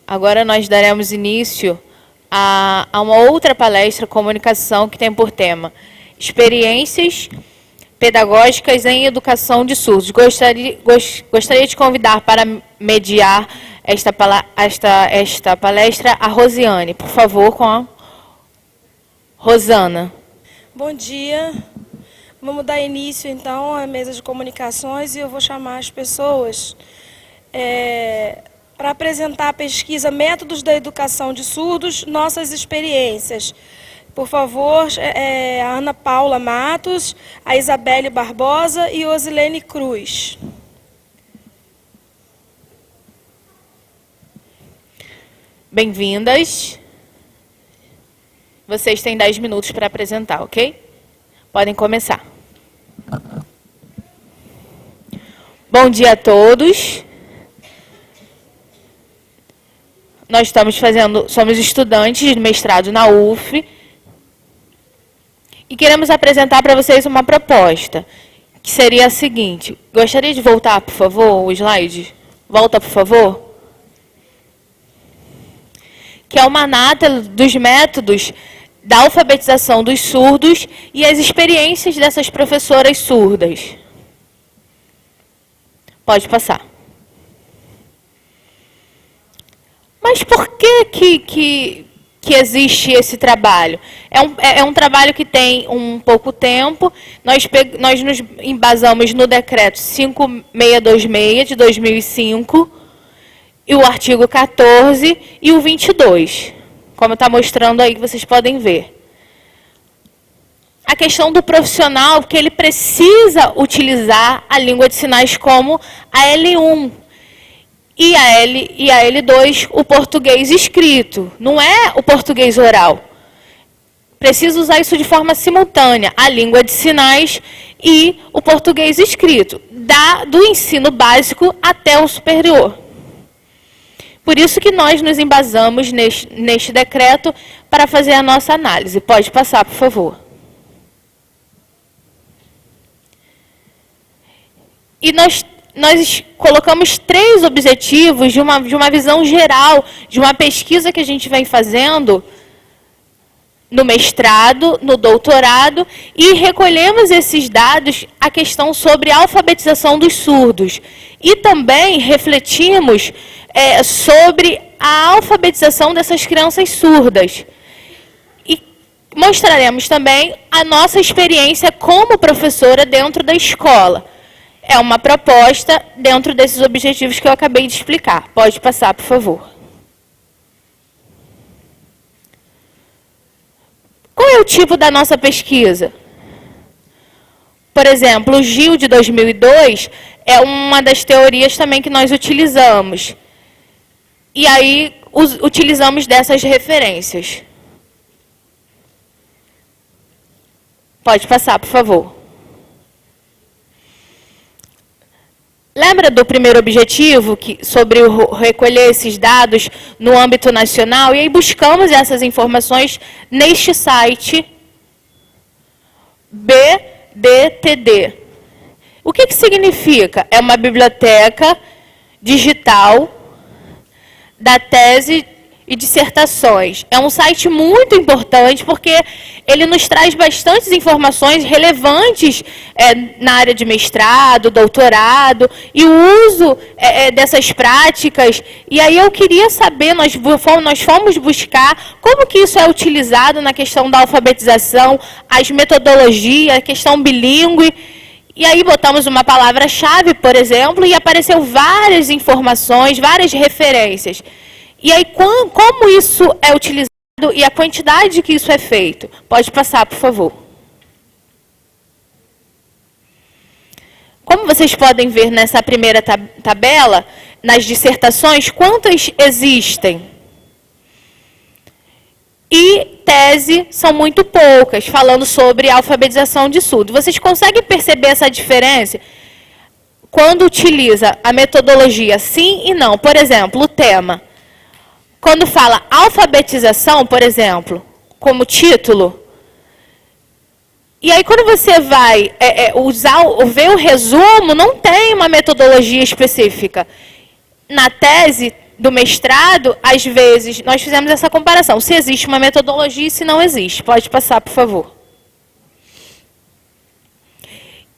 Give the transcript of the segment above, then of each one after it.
Agora nós daremos início a uma outra palestra, comunicação, que tem por tema experiências pedagógicas em educação de surdos. Gostaria de convidar para mediar esta palestra a Rosiane. Por favor, com a Rosana. Bom dia. Vamos dar início, então, à mesa de comunicações e eu vou chamar as pessoas para apresentar a pesquisa Métodos da Educação de Surdos, Nossas Experiências. Por favor, a Ana Paula Matos, a Isabelle Barbosa e Osilene Cruz. Bem-vindas. Vocês têm 10 minutos para apresentar, ok? Podem começar. Bom dia a todos. Nós somos estudantes de mestrado na UF e queremos apresentar para vocês uma proposta, que seria a seguinte. Gostaria de voltar, por favor, o slide? Volta, por favor. Que é uma análise dos métodos da alfabetização dos surdos e as experiências dessas professoras surdas. Pode passar. Mas por que existe esse trabalho? É um trabalho que tem um pouco tempo. Nós nos embasamos no decreto 5626 de 2005, e o artigo 14 e o 22, como está mostrando aí, que vocês podem ver. A questão do profissional, que ele precisa utilizar a língua de sinais como a L1 e a L2, o português escrito, não é o português oral. Precisa usar isso de forma simultânea, a língua de sinais e o português escrito, do ensino básico até o superior. Por isso que nós nos embasamos neste decreto para fazer a nossa análise. Pode passar, por favor. E nós colocamos 3 objetivos de uma visão geral, de uma pesquisa que a gente vem fazendo no mestrado, no doutorado, e recolhemos esses dados, a questão sobre a alfabetização dos surdos. E também refletimos sobre a alfabetização dessas crianças surdas. E mostraremos também a nossa experiência como professora dentro da escola. É uma proposta dentro desses objetivos que eu acabei de explicar. Pode passar, por favor. Qual é o tipo da nossa pesquisa? Por exemplo, o GIL de 2002 é uma das teorias também que nós utilizamos. E aí, utilizamos dessas referências. Pode passar, por favor. Lembra do primeiro objetivo, sobre recolher esses dados no âmbito nacional? E aí buscamos essas informações neste site BDTD. O que significa? É uma biblioteca digital da tese e dissertações. É um site muito importante porque ele nos traz bastantes informações relevantes na área de mestrado, doutorado, e o uso dessas práticas. E aí eu queria saber, nós fomos buscar como que isso é utilizado na questão da alfabetização, as metodologias, a questão bilíngue. E aí botamos uma palavra-chave, por exemplo, e apareceu várias informações, várias referências. E aí, como isso é utilizado e a quantidade que isso é feito? Pode passar, por favor. Como vocês podem ver nessa primeira tabela, nas dissertações, quantas existem? E tese são muito poucas, falando sobre a alfabetização de surdo. Vocês conseguem perceber essa diferença? Quando utiliza a metodologia sim e não. Por exemplo, o tema. Quando fala alfabetização, por exemplo, como título, e aí quando você vai ver o resumo, não tem uma metodologia específica. Na tese, do mestrado, às vezes, nós fizemos essa comparação. Se existe uma metodologia e se não existe. Pode passar, por favor.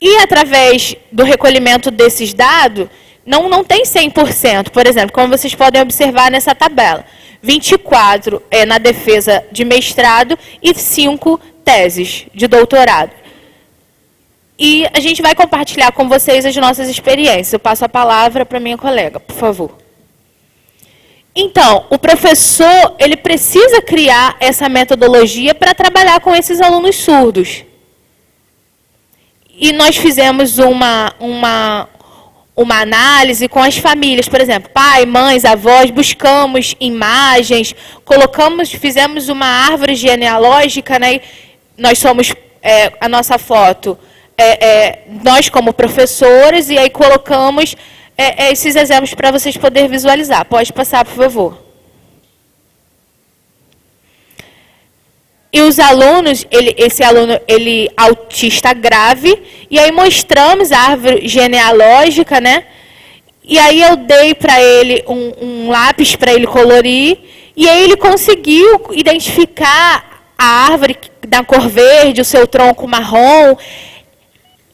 E através do recolhimento desses dados, não tem 100%. Por exemplo, como vocês podem observar nessa tabela. 24 na defesa de mestrado e 5 teses de doutorado. E a gente vai compartilhar com vocês as nossas experiências. Eu passo a palavra para minha colega, por favor. Então, o professor, ele precisa criar essa metodologia para trabalhar com esses alunos surdos. E nós fizemos uma análise com as famílias, por exemplo, pai, mães, avós, buscamos imagens, fizemos uma árvore genealógica, né? Nós somos, a nossa foto, nós como professores, e aí colocamos esses exemplos para vocês poderem visualizar. Pode passar, por favor. E os alunos, esse aluno, ele autista grave, e aí mostramos a árvore genealógica, né? E aí eu dei para ele um lápis para ele colorir, e aí ele conseguiu identificar a árvore da cor verde, o seu tronco marrom.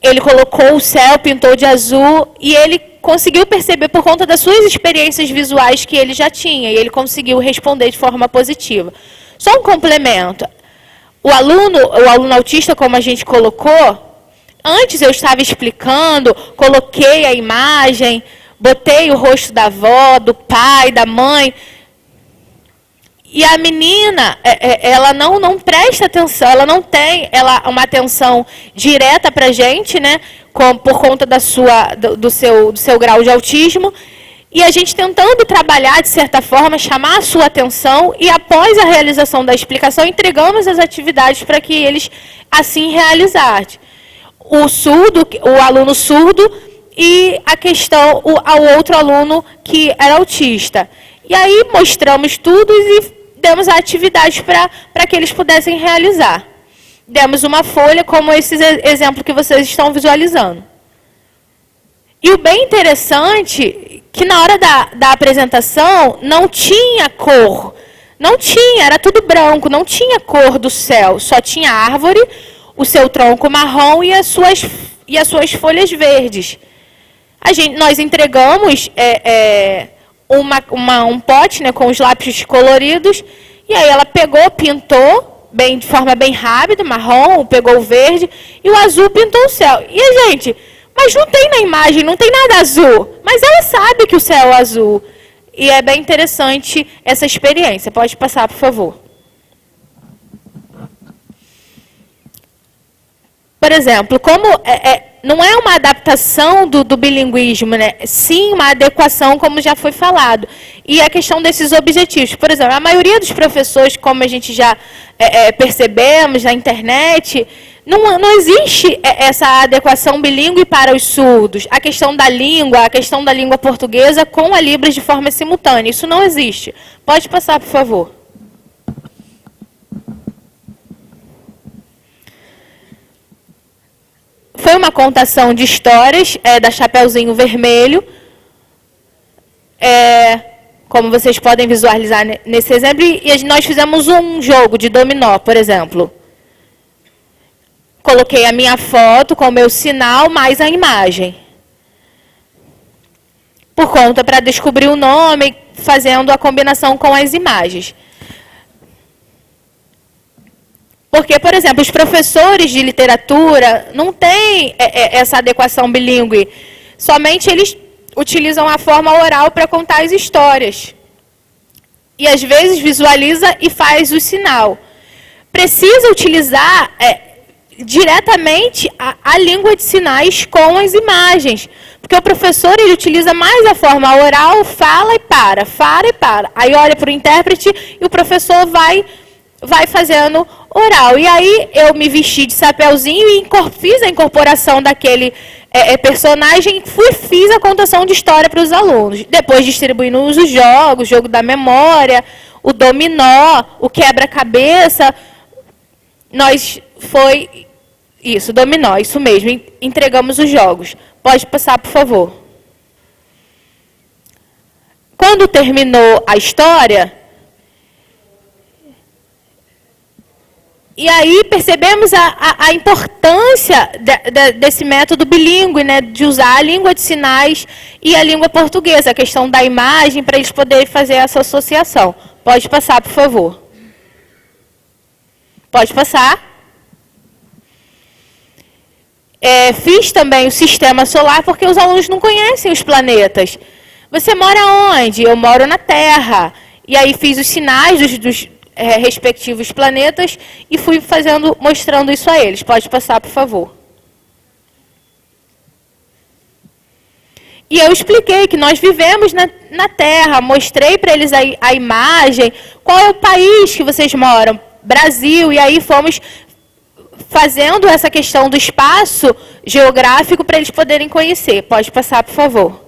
Ele colocou o céu, pintou de azul, e ele conseguiu perceber por conta das suas experiências visuais que ele já tinha, e ele conseguiu responder de forma positiva. Só um complemento. O aluno autista, como a gente colocou, antes eu estava explicando, coloquei a imagem, botei o rosto da avó, do pai, da mãe, e a menina, ela não presta atenção, ela não tem uma atenção direta para a gente, né, por conta do seu grau de autismo, e a gente tentando trabalhar, de certa forma, chamar a sua atenção, e após a realização da explicação, entregamos as atividades para que eles assim realizassem. O aluno surdo e ao outro aluno que era autista. E aí mostramos tudo e demos a atividade para que eles pudessem realizar. Demos uma folha, como esse exemplo que vocês estão visualizando. E o bem interessante, que na hora da apresentação não tinha cor. Não tinha, era tudo branco, não tinha cor do céu. Só tinha a árvore, o seu tronco marrom e as suas folhas verdes. Nós entregamos um pote, né, com os lápis coloridos, e aí ela pegou, pintou de forma bem rápida, marrom, pegou o verde, e o azul pintou o céu. E a gente, mas não tem na imagem, não tem nada azul. Mas ela sabe que o céu é azul. E é bem interessante essa experiência. Pode passar, por favor. Por exemplo, como não é uma adaptação do bilinguismo, né? Sim, uma adequação, como já foi falado. E a questão desses objetivos. Por exemplo, a maioria dos professores, como a gente já percebemos na internet, não existe essa adequação bilíngue para os surdos. A questão da língua portuguesa com a Libras de forma simultânea. Isso não existe. Pode passar, por favor. Foi uma contação de histórias da Chapeuzinho Vermelho. Como vocês podem visualizar nesse exemplo. E nós fizemos um jogo de dominó, por exemplo. Coloquei a minha foto com o meu sinal, mais a imagem. Por conta, para descobrir o nome, fazendo a combinação com as imagens. Porque, por exemplo, os professores de literatura não têm essa adequação bilíngue. Somente eles utilizam a forma oral para contar as histórias. E, às vezes, visualiza e faz o sinal. Precisa utilizar diretamente a língua de sinais com as imagens. Porque o professor ele utiliza mais a forma oral, fala e para. Aí olha para o intérprete e o professor vai fazendo oral. E aí eu me vesti de Chapeuzinho e fiz a incorporação daquele personagem, fiz a contação de história para os alunos. Depois distribuímos os jogos, o jogo da memória, o dominó, o quebra-cabeça. Dominó, isso mesmo, entregamos os jogos. Pode passar, por favor. Quando terminou a história, e aí percebemos a importância desse método bilíngue, né, de usar a língua de sinais e a língua portuguesa, a questão da imagem, para eles poderem fazer essa associação. Pode passar, por favor. Pode passar. Fiz também o sistema solar, porque os alunos não conhecem os planetas. Você mora onde? Eu moro na Terra. E aí fiz os sinais dos respectivos planetas e fui mostrando isso a eles. Pode passar, por favor. E eu expliquei que nós vivemos na Terra, mostrei para eles a imagem, qual é o país que vocês moram, Brasil, e aí fomos fazendo essa questão do espaço geográfico para eles poderem conhecer. Pode passar, por favor.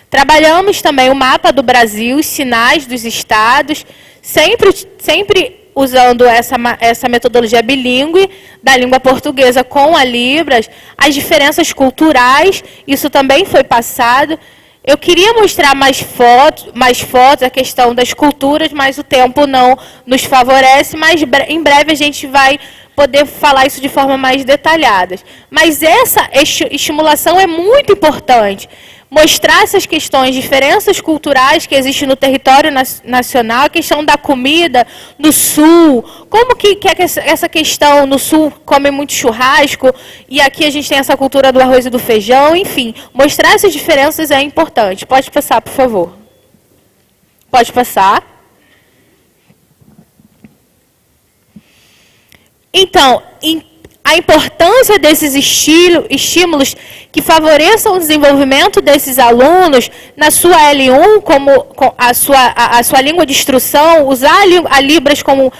Trabalhamos também o mapa do Brasil, os sinais dos estados, sempre usando essa metodologia bilíngue da língua portuguesa com a Libras, as diferenças culturais, isso também foi passado. Eu queria mostrar mais fotos, a questão das culturas, mas o tempo não nos favorece, mas em breve a gente vai poder falar isso de forma mais detalhada. Mas essa estimulação é muito importante. Mostrar essas questões, diferenças culturais que existem no território nacional, a questão da comida no sul, como que é essa questão no sul come muito churrasco, e aqui a gente tem essa cultura do arroz e do feijão, enfim, mostrar essas diferenças é importante. Pode passar, por favor. Pode passar. Então, a importância desses estímulos que favoreçam o desenvolvimento desses alunos na sua L1, como a sua língua de instrução, usar a Libras como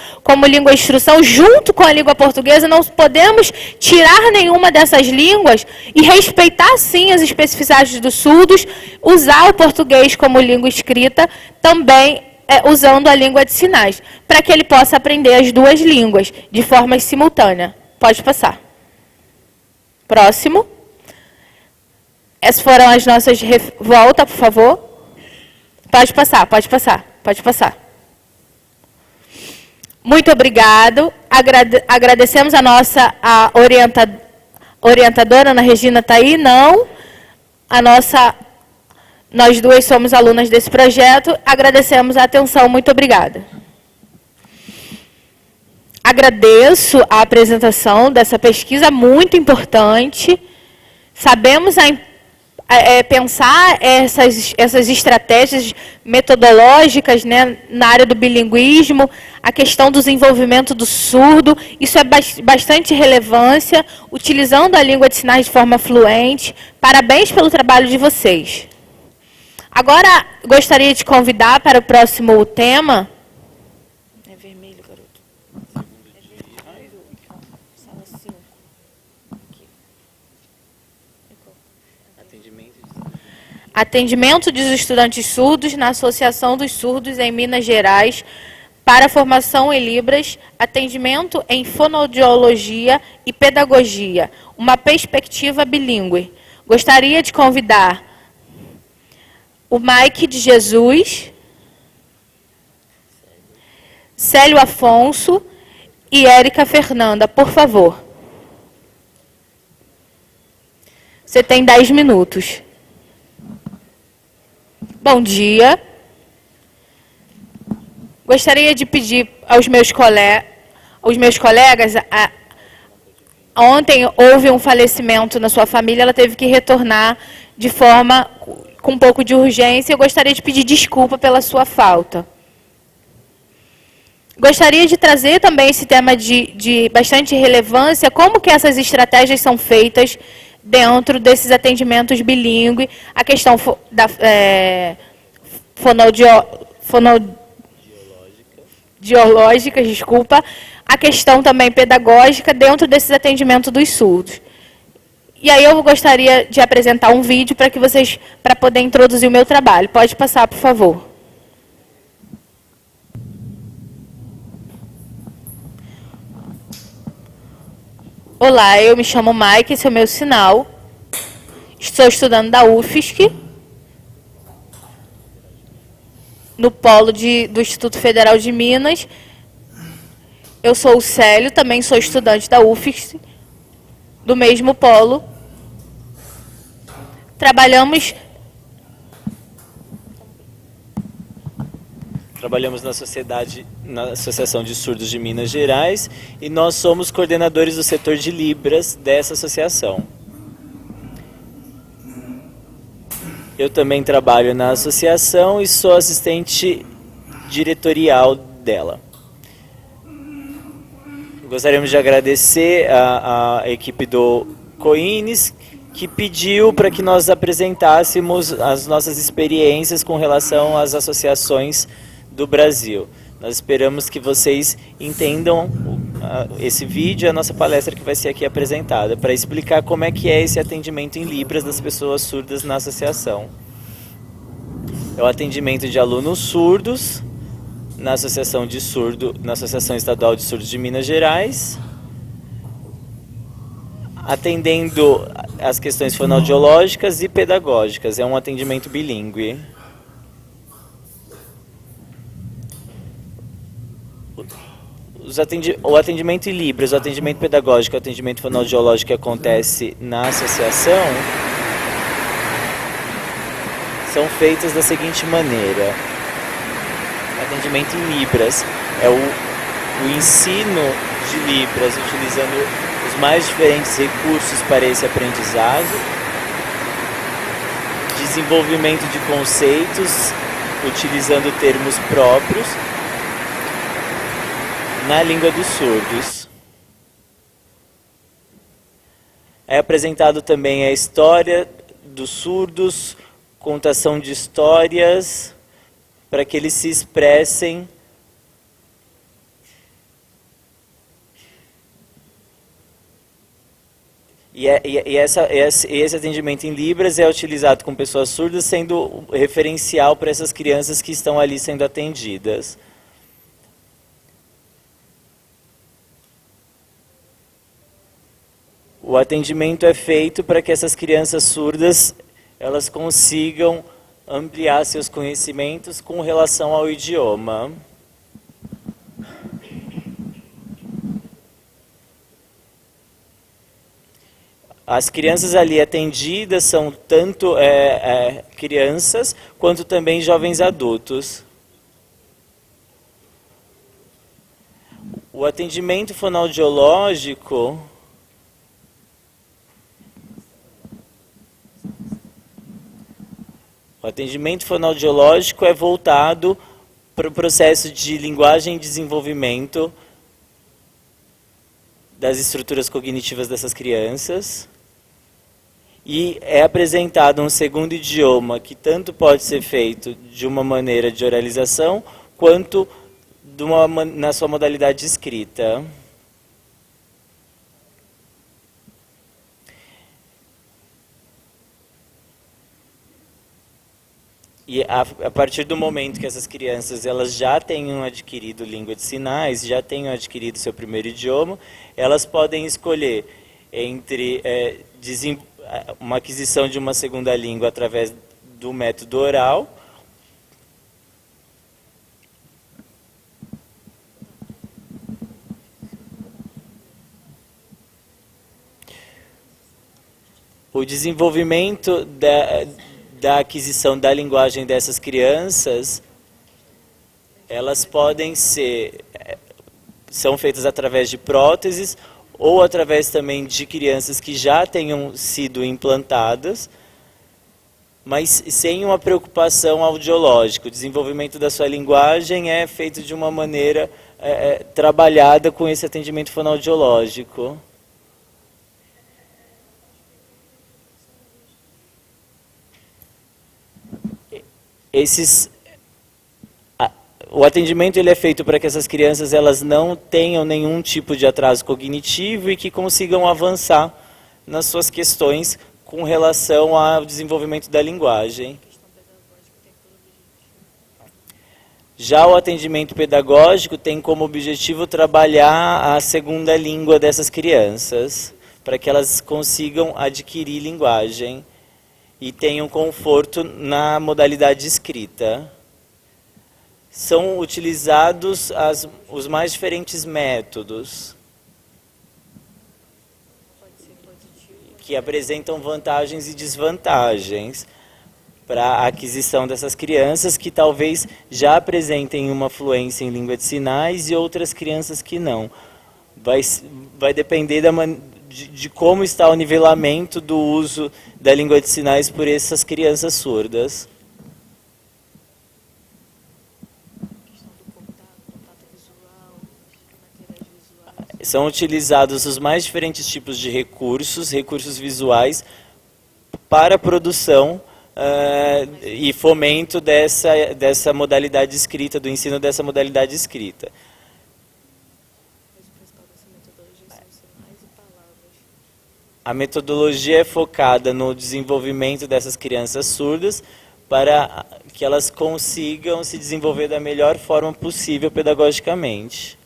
língua de instrução junto com a língua portuguesa, não podemos tirar nenhuma dessas línguas e respeitar sim as especificidades dos surdos, usar o português como língua escrita também, usando a língua de sinais, para que ele possa aprender as duas línguas de forma simultânea. Pode passar. Próximo. Essas foram as nossas... Volta, por favor. Pode passar, pode passar, pode passar. Muito obrigado. Agradecemos a nossa orientadora, Ana Regina, está aí? Não. Nós duas somos alunas desse projeto. Agradecemos a atenção. Muito obrigada. Agradeço a apresentação dessa pesquisa muito importante. Sabemos pensar essas estratégias metodológicas, né, na área do bilinguismo, a questão do desenvolvimento do surdo, isso é bastante relevância, utilizando a língua de sinais de forma fluente. Parabéns pelo trabalho de vocês. Agora, gostaria de convidar para o próximo tema... Atendimento dos estudantes surdos na Associação dos Surdos em Minas Gerais para formação em Libras, atendimento em fonoaudiologia e pedagogia, uma perspectiva bilíngue. Gostaria de convidar o Mike de Jesus, Célio Afonso e Érica Fernanda, por favor. Você tem 10 minutos. Bom dia. Gostaria de pedir aos meus colegas, ontem houve um falecimento na sua família, ela teve que retornar de forma com um pouco de urgência. Eu gostaria de pedir desculpa pela sua falta. Gostaria de trazer também esse tema de bastante relevância, como que essas estratégias são feitas dentro desses atendimentos bilíngue, a questão da fonoaudiológica, desculpa, a questão também pedagógica dentro desses atendimentos dos surdos. E aí eu gostaria de apresentar um vídeo para poder introduzir o meu trabalho. Pode passar, por favor. Olá, eu me chamo Mike, esse é o meu sinal. Estou estudando da UFSC. no polo do Instituto Federal de Minas. Eu sou o Célio, também sou estudante da UFSC, do mesmo polo. Trabalhamos na Associação de Surdos de Minas Gerais, e nós somos coordenadores do setor de Libras dessa associação. Eu também trabalho na associação e sou assistente diretorial dela. Gostaríamos de agradecer a equipe do COINES, que pediu para que nós apresentássemos as nossas experiências com relação às associações do Brasil. Nós esperamos que vocês entendam esse vídeo e a nossa palestra que vai ser aqui apresentada, para explicar como é que é esse atendimento em Libras das pessoas surdas na associação. É o atendimento de alunos surdos na Associação Estadual de Surdos de Minas Gerais, atendendo as questões fonoaudiológicas e pedagógicas. É um atendimento bilíngue. O atendimento em Libras, o atendimento pedagógico e o atendimento fonoaudiológico que acontece na associação são feitos da seguinte maneira. O atendimento em Libras é o ensino de Libras utilizando os mais diferentes recursos para esse aprendizado, desenvolvimento de conceitos utilizando termos próprios na língua dos surdos. É apresentado também a história dos surdos, contação de histórias, para que eles se expressem e esse atendimento em Libras é utilizado com pessoas surdas, sendo referencial para essas crianças que estão ali sendo atendidas. O atendimento é feito para que essas crianças surdas elas consigam ampliar seus conhecimentos com relação ao idioma. As crianças ali atendidas são tanto crianças quanto também jovens adultos. O atendimento fonoaudiológico é voltado para o processo de linguagem e desenvolvimento das estruturas cognitivas dessas crianças. E é apresentado um segundo idioma que tanto pode ser feito de uma maneira de oralização, quanto na sua modalidade escrita. E a partir do momento que essas crianças elas já tenham adquirido língua de sinais, já tenham adquirido seu primeiro idioma, elas podem escolher entre uma aquisição de uma segunda língua através do método oral, o desenvolvimento da aquisição da linguagem dessas crianças, elas são feitas através de próteses ou através também de crianças que já tenham sido implantadas, mas sem uma preocupação audiológica. O desenvolvimento da sua linguagem é feito de uma maneira trabalhada com esse atendimento fonoaudiológico. O atendimento ele é feito para que essas crianças elas não tenham nenhum tipo de atraso cognitivo e que consigam avançar nas suas questões com relação ao desenvolvimento da linguagem. Já o atendimento pedagógico tem como objetivo trabalhar a segunda língua dessas crianças, para que elas consigam adquirir linguagem e tenham conforto na modalidade escrita. são utilizados os mais diferentes métodos que apresentam vantagens e desvantagens para a aquisição dessas crianças que talvez já apresentem uma fluência em língua de sinais e outras crianças que não. Vai depender de como está o nivelamento do uso da língua de sinais por essas crianças surdas. São utilizados os mais diferentes tipos de recursos visuais, para a produção e fomento dessa modalidade escrita, do ensino dessa modalidade escrita. A metodologia é focada no desenvolvimento dessas crianças surdas para que elas consigam se desenvolver da melhor forma possível pedagogicamente.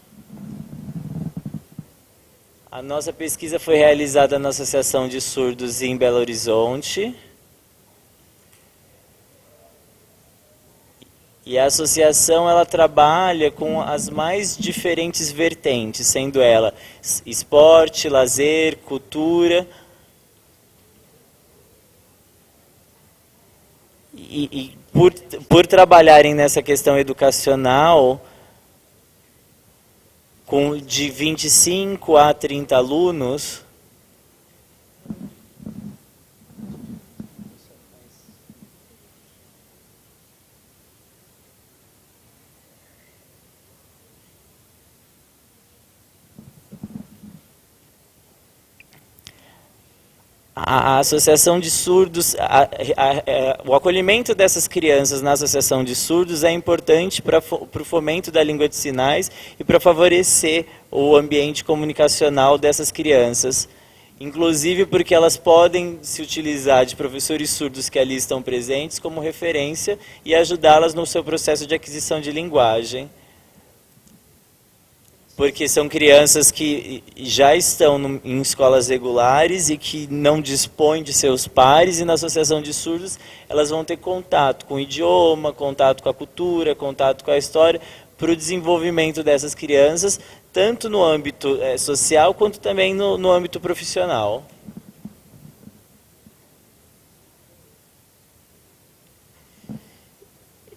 A nossa pesquisa foi realizada na Associação de Surdos em Belo Horizonte. E a associação ela trabalha com as mais diferentes vertentes, sendo ela esporte, lazer, cultura. E por trabalharem nessa questão educacional, de 25 a 30 alunos, a Associação de Surdos, o acolhimento dessas crianças na Associação de Surdos é importante para o fomento da língua de sinais e para favorecer o ambiente comunicacional dessas crianças, inclusive porque elas podem se utilizar de professores surdos que ali estão presentes como referência e ajudá-las no seu processo de aquisição de linguagem. Porque são crianças que já estão em escolas regulares e que não dispõem de seus pares, e na Associação de Surdos elas vão ter contato com o idioma, contato com a cultura, contato com a história, para o desenvolvimento dessas crianças, tanto no âmbito social quanto também no âmbito profissional.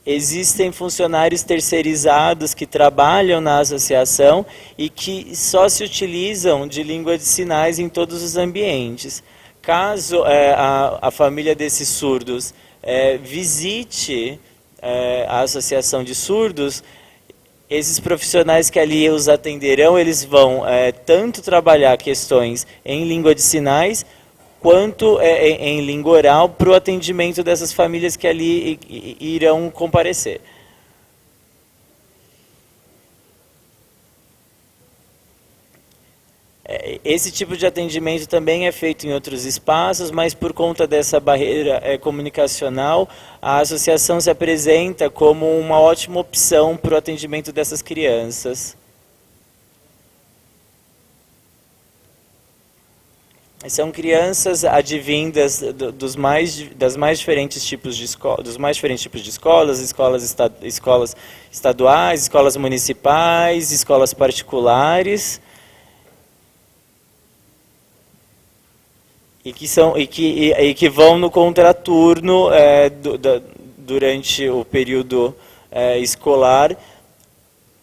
Existem funcionários terceirizados que trabalham na associação e que só se utilizam de língua de sinais em todos os ambientes. Caso a família desses surdos visite a associação de surdos, esses profissionais que ali os atenderão, eles vão tanto trabalhar questões em língua de sinais, quanto em língua oral, para o atendimento dessas famílias que ali irão comparecer. Esse tipo de atendimento também é feito em outros espaços, mas por conta dessa barreira comunicacional, a associação se apresenta como uma ótima opção para o atendimento dessas crianças. São crianças advindas dos mais diferentes tipos de escolas, escolas estaduais, escolas municipais, escolas particulares, e que vão no contraturno durante o período escolar,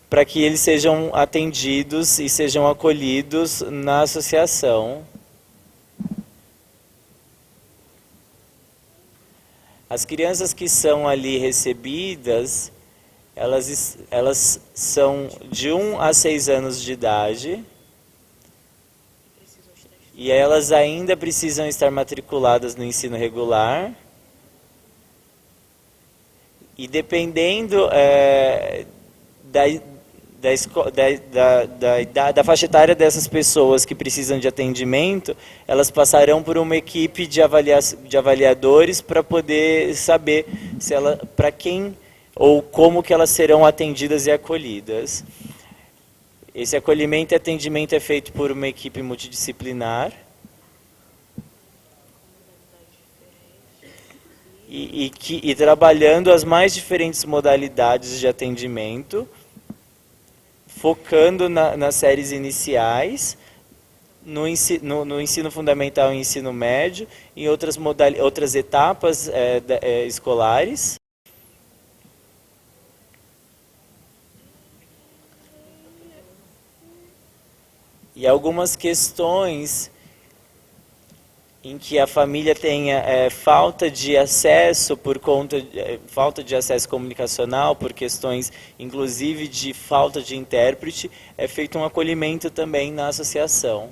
para que eles sejam atendidos e sejam acolhidos na associação. As crianças que são ali recebidas, elas são de 1 a 6 anos de idade, e elas ainda precisam estar matriculadas no ensino regular, e dependendo da faixa etária dessas pessoas que precisam de atendimento, elas passarão por uma equipe de avaliadores para poder saber para quem ou como que elas serão atendidas e acolhidas. Esse acolhimento e atendimento é feito por uma equipe multidisciplinar. e trabalhando as mais diferentes modalidades de atendimento, focando nas séries iniciais, no ensino fundamental e ensino médio, em outras etapas escolares. E algumas questões em que a família tenha falta de acesso por conta falta de acesso comunicacional, por questões inclusive de falta de intérprete, é feito um acolhimento também na associação.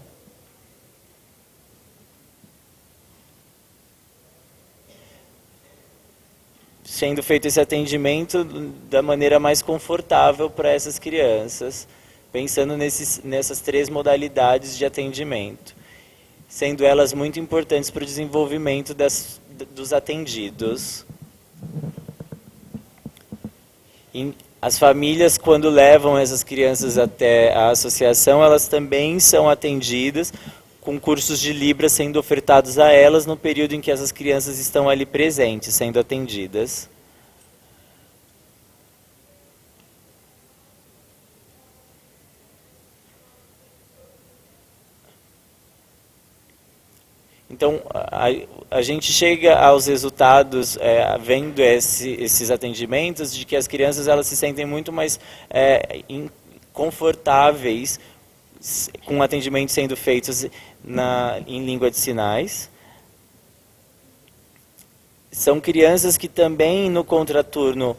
Sendo feito esse atendimento da maneira mais confortável para essas crianças, pensando nessas 3 modalidades de atendimento, sendo elas muito importantes para o desenvolvimento dos atendidos. As famílias, quando levam essas crianças até a associação, elas também são atendidas, com cursos de Libras sendo ofertados a elas no período em que essas crianças estão ali presentes, sendo atendidas. Então, a gente chega aos resultados, vendo esses atendimentos, de que as crianças elas se sentem muito mais confortáveis com atendimentos sendo feitos em língua de sinais. São crianças que também no contraturno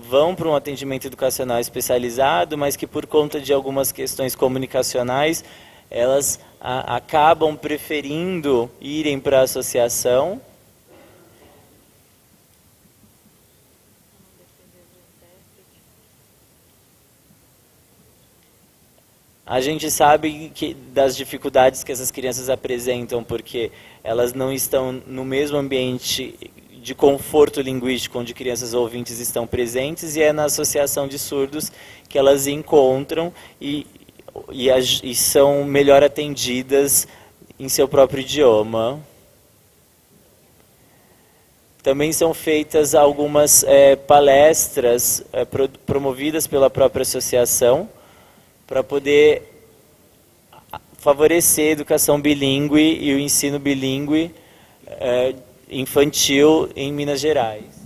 vão para um atendimento educacional especializado, mas que por conta de algumas questões comunicacionais, elas acabam preferindo irem para a associação. A gente sabe das dificuldades que essas crianças apresentam, porque elas não estão no mesmo ambiente de conforto linguístico onde crianças ouvintes estão presentes, e é na associação de surdos que elas encontram e são melhor atendidas em seu próprio idioma. Também são feitas algumas palestras promovidas pela própria associação para poder favorecer a educação bilíngue e o ensino bilíngue infantil em Minas Gerais.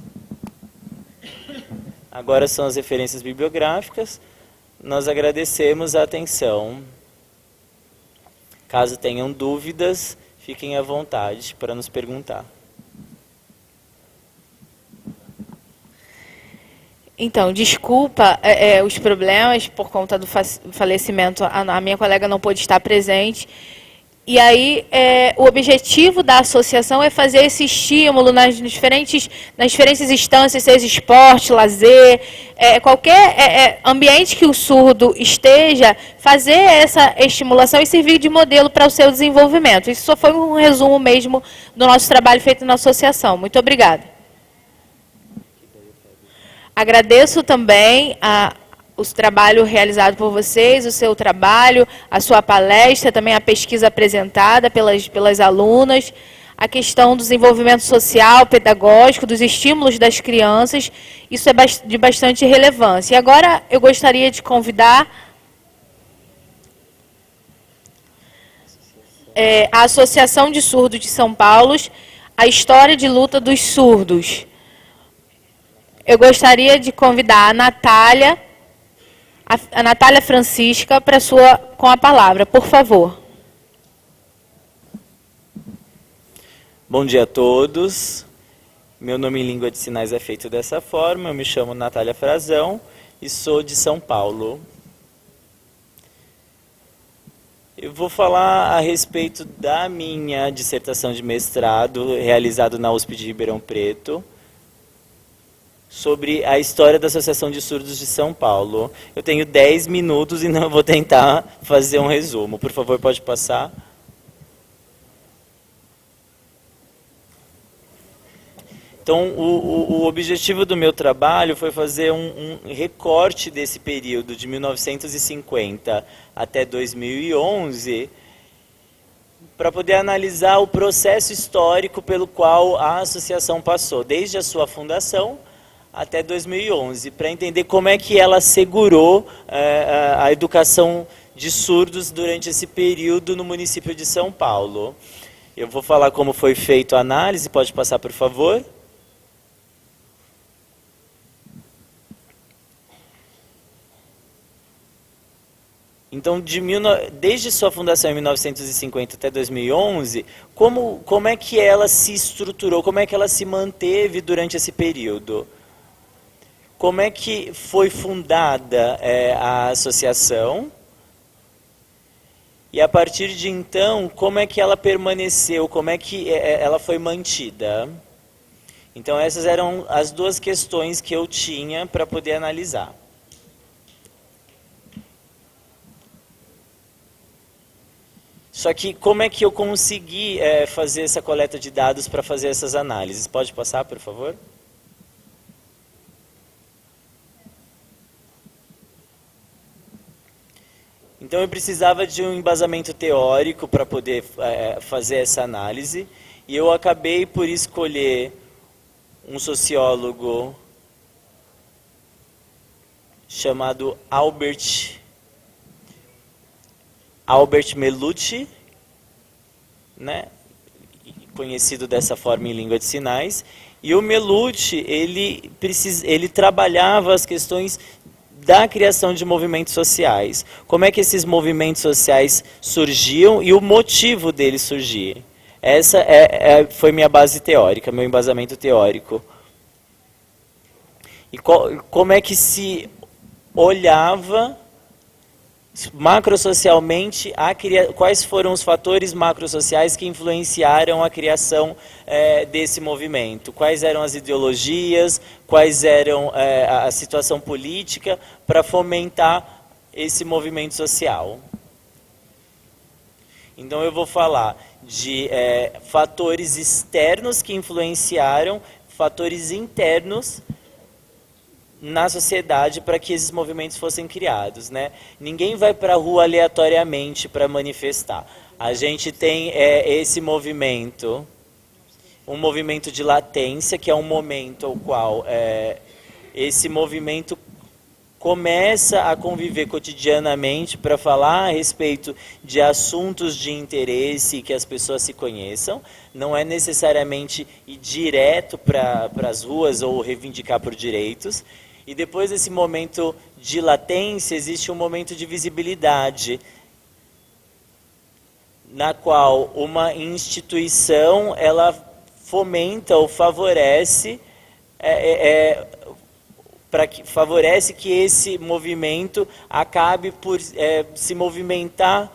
Agora são as referências bibliográficas. Nós agradecemos a atenção. Caso tenham dúvidas, fiquem à vontade para nos perguntar. Então, desculpa os problemas por conta do falecimento. A minha colega não pôde estar presente. E aí, o objetivo da associação é fazer esse estímulo nas diferentes instâncias, seja esporte, lazer, qualquer ambiente que o surdo esteja, fazer essa estimulação e servir de modelo para o seu desenvolvimento. Isso só foi um resumo mesmo do nosso trabalho feito na associação. Muito obrigada. Agradeço também o trabalho realizado por vocês, o seu trabalho, a sua palestra, também a pesquisa apresentada pelas alunas, a questão do desenvolvimento social, pedagógico, dos estímulos das crianças, isso é de bastante relevância. E agora eu gostaria de convidar a Associação de Surdos de São Paulo, a história de luta dos surdos. Eu gostaria de convidar a Natália Francisca com a palavra, por favor. Bom dia a todos. Meu nome em língua de sinais é feito dessa forma. Eu me chamo Natália Frazão e sou de São Paulo. Eu vou falar a respeito da minha dissertação de mestrado, realizado na USP de Ribeirão Preto, sobre a história da Associação de Surdos de São Paulo. Eu tenho 10 minutos e não vou tentar fazer um resumo. Por favor, pode passar. Então, o objetivo do meu trabalho foi fazer um recorte desse período, de 1950 até 2011, para poder analisar o processo histórico pelo qual a associação passou, desde a sua fundação até 2011, para entender como é que ela segurou a educação de surdos durante esse período no município de São Paulo. Eu vou falar como foi feita a análise, pode passar, por favor. Então, desde sua fundação em 1950 até 2011, como é que ela se estruturou, como é que ela se manteve durante esse período? Como é que foi fundada a associação? E a partir de então, como é que ela permaneceu, como é que ela foi mantida? Então, essas eram as duas questões que eu tinha para poder analisar. Só que como é que eu consegui fazer essa coleta de dados para fazer essas análises? Pode passar, por favor? Então eu precisava de um embasamento teórico para poder fazer essa análise, e eu acabei por escolher um sociólogo chamado Albert Melucci, né? Conhecido dessa forma em língua de sinais. E o Melucci, ele trabalhava as questões da criação de movimentos sociais. Como é que esses movimentos sociais surgiam e o motivo deles surgir. Essa foi minha base teórica, meu embasamento teórico. E como é que se olhava macrosocialmente, quais foram os fatores macrosociais que influenciaram a criação desse movimento? Quais eram as ideologias, quais eram a situação política para fomentar esse movimento social? Então eu vou falar de fatores externos que influenciaram, fatores internos na sociedade para que esses movimentos fossem criados, né? Ninguém vai para a rua aleatoriamente para manifestar. A gente tem esse movimento, um movimento de latência, que é um momento ao qual esse movimento começa a conviver cotidianamente para falar a respeito de assuntos de interesse que as pessoas se conheçam. Não é necessariamente ir direto para as ruas ou reivindicar por direitos. E depois desse momento de latência, existe um momento de visibilidade, na qual uma instituição ela fomenta ou favorece, favorece que esse movimento acabe por se movimentar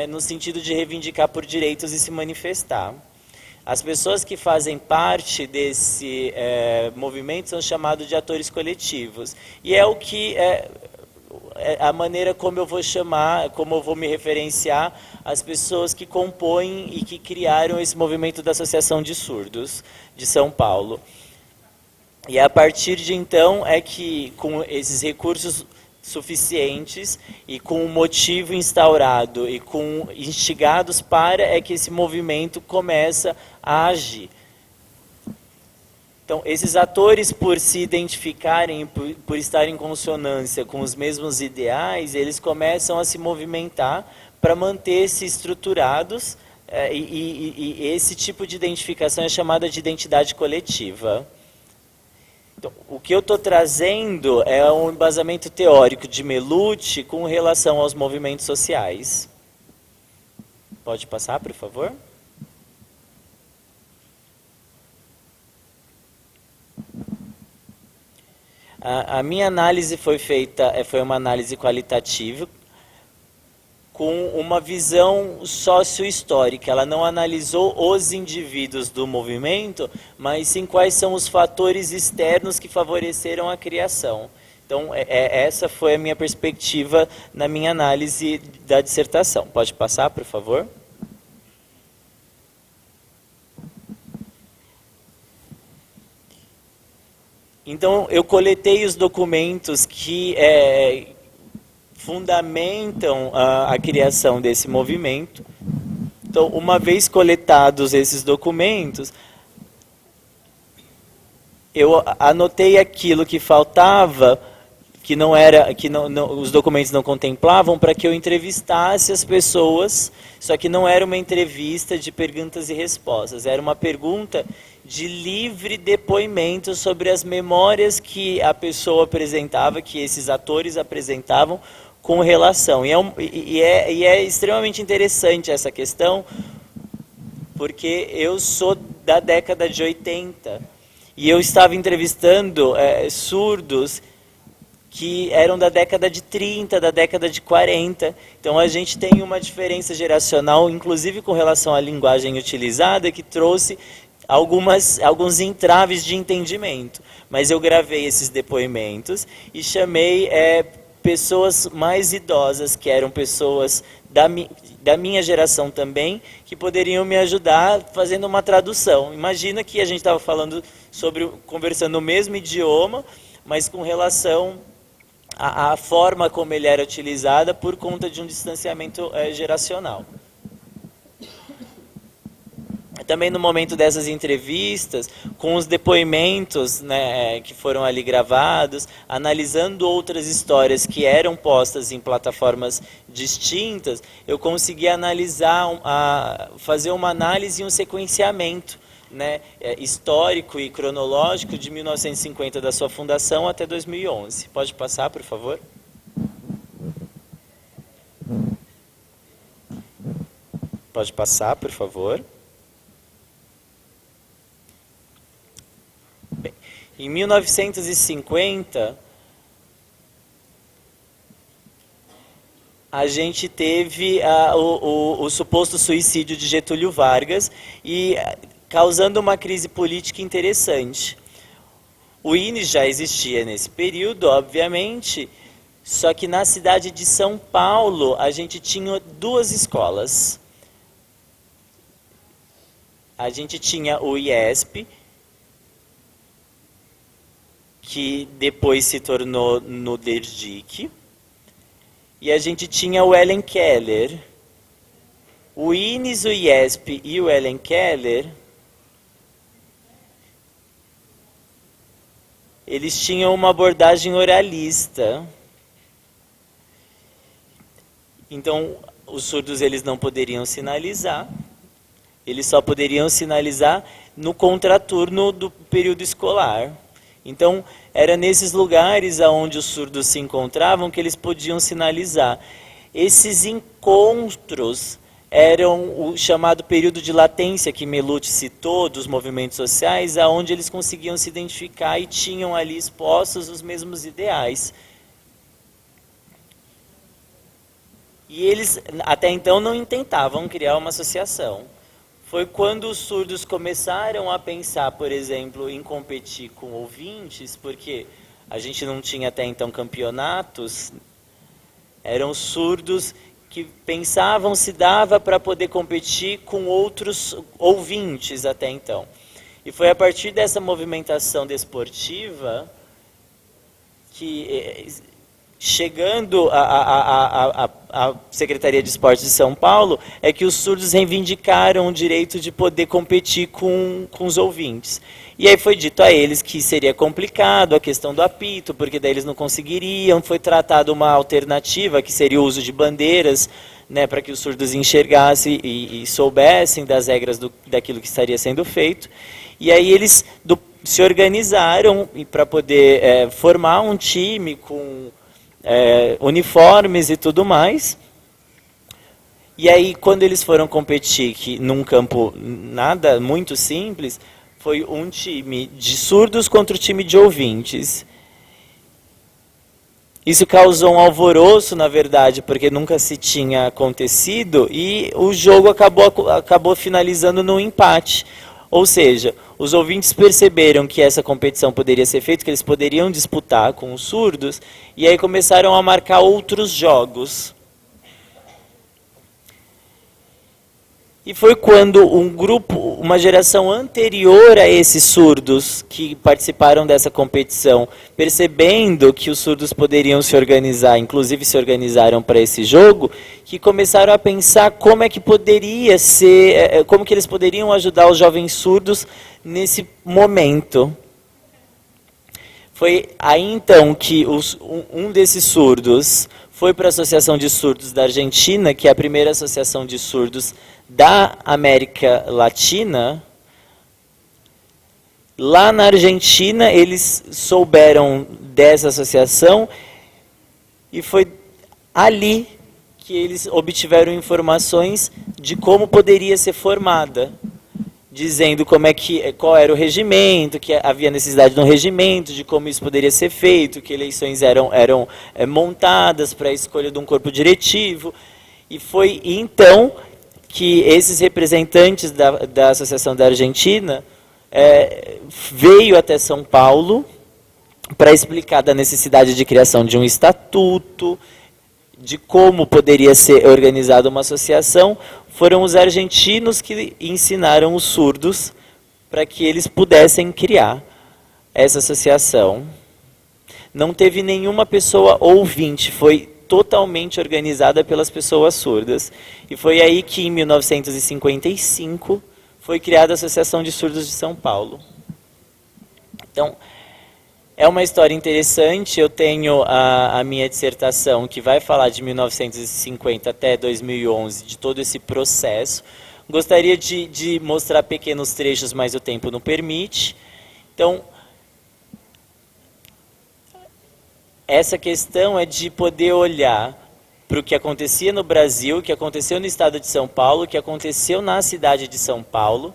no sentido de reivindicar por direitos e se manifestar. As pessoas que fazem parte desse movimento são chamados de atores coletivos. E é o que a maneira como eu vou chamar, como eu vou me referenciar as pessoas que compõem e que criaram esse movimento da Associação de Surdos de São Paulo. E a partir de então é que, com esses recursos suficientes e com um motivo instaurado e com instigados é que esse movimento começa a agir. Então, esses atores, por se identificarem, por estarem em consonância com os mesmos ideais, eles começam a se movimentar para manter-se estruturados, e esse tipo de identificação é chamada de identidade coletiva. Então, o que eu estou trazendo é um embasamento teórico de Melucci com relação aos movimentos sociais. Pode passar, por favor? A minha análise foi uma análise qualitativa, com uma visão sociohistórica. Ela não analisou os indivíduos do movimento, mas sim quais são os fatores externos que favoreceram a criação. Então, essa foi a minha perspectiva na minha análise da dissertação. Pode passar, por favor? Então, eu coletei os documentos que fundamentam a criação desse movimento Então, uma vez coletados esses documentos, eu anotei aquilo que faltava, que não era, os documentos não contemplavam, para que eu entrevistasse as pessoas, só que não era uma entrevista de perguntas e respostas, era uma pergunta de livre depoimento sobre as memórias que a pessoa apresentava, que esses atores apresentavam com relação. E é extremamente interessante essa questão, porque eu sou da década de 80, e eu estava entrevistando surdos que eram da década de 30, da década de 40. Então a gente tem uma diferença geracional, inclusive com relação à linguagem utilizada, que trouxe alguns entraves de entendimento. Mas eu gravei esses depoimentos e chamei pessoas mais idosas, que eram pessoas da minha geração também, que poderiam me ajudar fazendo uma tradução. Imagina que a gente estava conversando o mesmo idioma, mas com relação à forma como ele era utilizado por conta de um distanciamento geracional. Também no momento dessas entrevistas, com os depoimentos, né, que foram ali gravados, analisando outras histórias que eram postas em plataformas distintas, eu consegui fazer uma análise e um sequenciamento, né, histórico e cronológico de 1950 da sua fundação até 2011. Pode passar, por favor? Pode passar, por favor. Bem, em 1950, a gente teve o suposto suicídio de Getúlio Vargas, e causando uma crise política interessante. O INE já existia nesse período, obviamente, só que na cidade de São Paulo a gente tinha duas escolas. A gente tinha o IESP, que depois se tornou no DERDIC, e a gente tinha o Ellen Keller. O INES, o IESP e o Ellen Keller, eles tinham uma abordagem oralista. Então, os surdos eles não poderiam sinalizar, eles só poderiam sinalizar no contraturno do período escolar. Então, era nesses lugares onde os surdos se encontravam que eles podiam sinalizar. Esses encontros eram o chamado período de latência, que Melucci citou, dos movimentos sociais, onde eles conseguiam se identificar e tinham ali expostos os mesmos ideais. E eles, até então, não intentavam criar uma associação. Foi quando os surdos começaram a pensar, por exemplo, em competir com ouvintes, porque a gente não tinha até então campeonatos, eram surdos que pensavam se dava para poder competir com outros ouvintes até então. E foi a partir dessa movimentação desportiva que, chegando à Secretaria de Esportes de São Paulo, é que os surdos reivindicaram o direito de poder competir com os ouvintes. E aí foi dito a eles que seria complicado a questão do apito, porque daí eles não conseguiriam. Foi tratada uma alternativa, que seria o uso de bandeiras, né, para que os surdos enxergassem e soubessem das regras daquilo que estaria sendo feito. E aí eles se organizaram para poder formar um time com uniformes e tudo mais. E aí, quando eles foram competir num campo nada muito simples, foi um time de surdos contra o time de ouvintes. Isso causou um alvoroço, na verdade, porque nunca se tinha acontecido, e o jogo acabou finalizando num empate. Ou seja, os ouvintes perceberam que essa competição poderia ser feita, que eles poderiam disputar com os surdos, e aí começaram a marcar outros jogos. E foi quando uma geração anterior a esses surdos que participaram dessa competição, percebendo que os surdos poderiam se organizar, inclusive se organizaram para esse jogo, que começaram a pensar como é que poderia ser, como que eles poderiam ajudar os jovens surdos nesse momento. Foi aí então que um desses surdos foi para a Associação de Surdos da Argentina, que é a primeira associação de surdos da América Latina. Lá na Argentina, eles souberam dessa associação e foi ali que eles obtiveram informações de como poderia ser formada, dizendo qual era o regimento, que havia necessidade de um regimento, de como isso poderia ser feito, que eleições eram montadas para a escolha de um corpo diretivo. E foi então que esses representantes da Associação da Argentina veio até São Paulo para explicar da necessidade de criação de um estatuto, de como poderia ser organizada uma associação. Foram os argentinos que ensinaram os surdos para que eles pudessem criar essa associação. Não teve nenhuma pessoa ouvinte, foi totalmente organizada pelas pessoas surdas. E foi aí que, em 1955, foi criada a Associação de Surdos de São Paulo. Então, é uma história interessante. Eu tenho a minha dissertação, que vai falar de 1950 até 2011, de todo esse processo. Gostaria de mostrar pequenos trechos, mas o tempo não permite. Então, essa questão é de poder olhar para o que acontecia no Brasil, o que aconteceu no estado de São Paulo, o que aconteceu na cidade de São Paulo,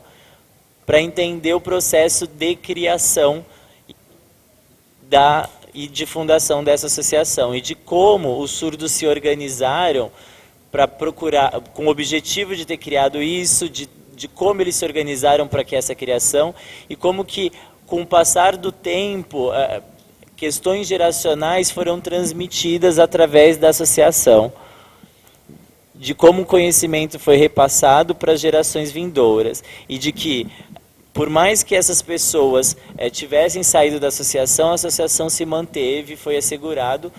para entender o processo de criação e de fundação dessa associação, e de como os surdos se organizaram para procurar, com o objetivo de ter criado isso, de como eles se organizaram para que essa criação, e como que, com o passar do tempo, questões geracionais foram transmitidas através da associação, de como o conhecimento foi repassado para as gerações vindouras, e de que, por mais que essas pessoas tivessem saído da associação, a associação se manteve, foi assegurado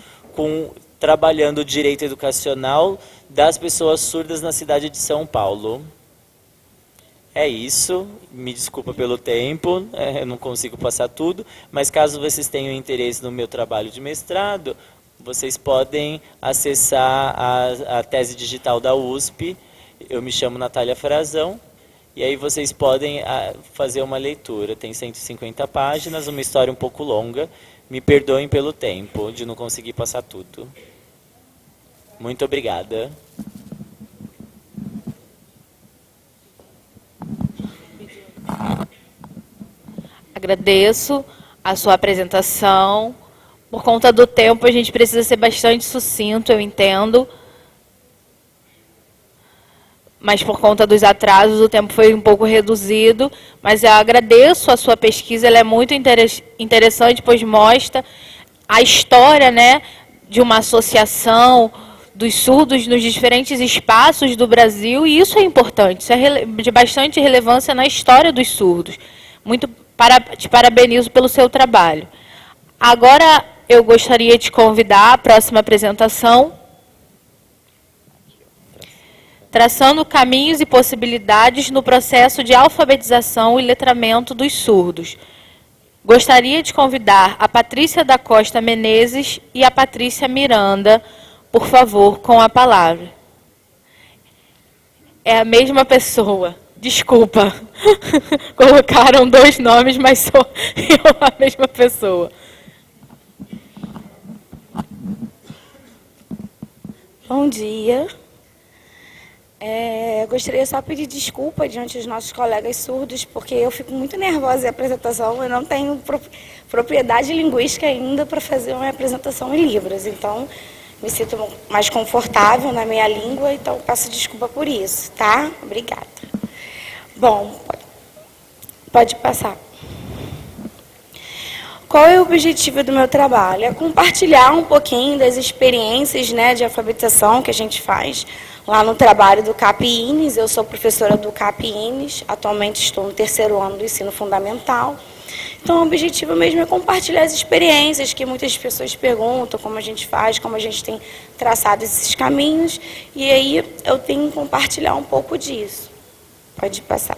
trabalhando o direito educacional das pessoas surdas na cidade de São Paulo. É isso, me desculpa pelo tempo, eu não consigo passar tudo, mas caso vocês tenham interesse no meu trabalho de mestrado, vocês podem acessar a tese digital da USP. Eu me chamo Natália Frazão, e aí vocês podem fazer uma leitura. Tem 150 páginas, uma história um pouco longa. Me perdoem pelo tempo, de não conseguir passar tudo. Muito obrigada. Agradeço a sua apresentação. Por conta do tempo, a gente precisa ser bastante sucinto, eu entendo. Mas por conta dos atrasos, o tempo foi um pouco reduzido. Mas eu agradeço a sua pesquisa, ela é muito interessante, pois mostra a história, né, de uma associação dos surdos nos diferentes espaços do Brasil, e isso é importante, isso é de bastante relevância na história dos surdos. Te parabenizo pelo seu trabalho. Agora, eu gostaria de convidar a próxima apresentação, traçando caminhos e possibilidades no processo de alfabetização e letramento dos surdos. Gostaria de convidar a Patrícia da Costa Menezes e a Patrícia Miranda, por favor, com a palavra. É a mesma pessoa. Desculpa. Colocaram dois nomes, mas sou eu a mesma pessoa. Bom dia. Gostaria só de pedir desculpa diante dos nossos colegas surdos, porque eu fico muito nervosa em apresentação, eu não tenho propriedade linguística ainda para fazer uma apresentação em Libras, então me sinto mais confortável na minha língua, então peço desculpa por isso, tá? Obrigada. Bom, pode passar. Qual é o objetivo do meu trabalho? É compartilhar um pouquinho das experiências, né, de alfabetização que a gente faz lá no trabalho do CAP-INES. Eu sou professora do CAP-INES, atualmente estou no 3º ano do ensino fundamental. Então, o objetivo mesmo é compartilhar as experiências que muitas pessoas perguntam, como a gente faz, como a gente tem traçado esses caminhos, e aí eu tenho que compartilhar um pouco disso. Pode passar.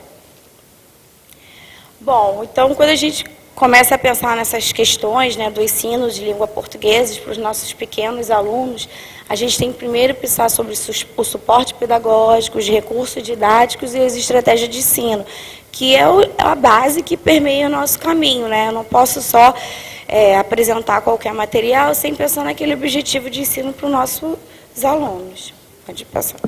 Bom, então, quando a gente começa a pensar nessas questões, né, do ensino de língua portuguesa para os nossos pequenos alunos, a gente tem que primeiro pensar sobre o suporte pedagógico, os recursos didáticos e as estratégias de ensino, que é a base que permeia o nosso caminho, né? Eu não posso só apresentar qualquer material sem pensar naquele objetivo de ensino para os nossos alunos. Pode passar.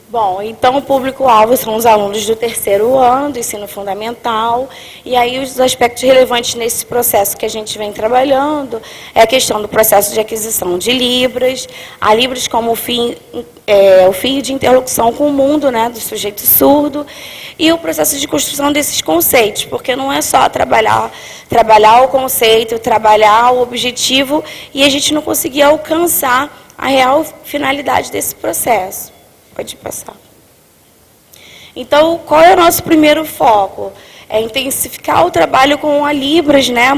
Bom, então o público-alvo são os alunos do 3º ano do ensino fundamental, e aí os aspectos relevantes nesse processo que a gente vem trabalhando é a questão do processo de aquisição de Libras, a Libras como o fio de interlocução com o mundo, né, do sujeito surdo, e o processo de construção desses conceitos, porque não é só trabalhar o conceito, trabalhar o objetivo, e a gente não conseguir alcançar a real finalidade desse processo. Pode passar. Então, qual é o nosso primeiro foco? É intensificar o trabalho com a Libras, né?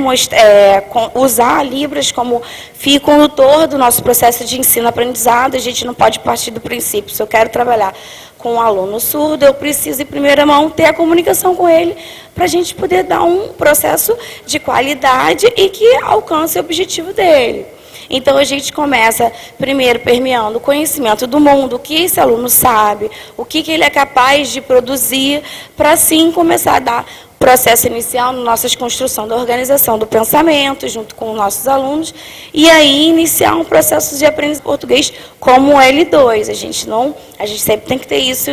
Usar a Libras como fio condutor do nosso processo de ensino-aprendizado. A gente não pode partir do princípio, se eu quero trabalhar com um aluno surdo, eu preciso, em primeira mão, ter a comunicação com ele para a gente poder dar um processo de qualidade e que alcance o objetivo dele. Então, a gente começa, primeiro, permeando o conhecimento do mundo, o que esse aluno sabe, o que ele é capaz de produzir, para, assim, começar a dar processo inicial na nossa construção da organização do pensamento, junto com os nossos alunos, e aí iniciar um processo de aprendizagem português como o L2. A gente sempre tem que ter isso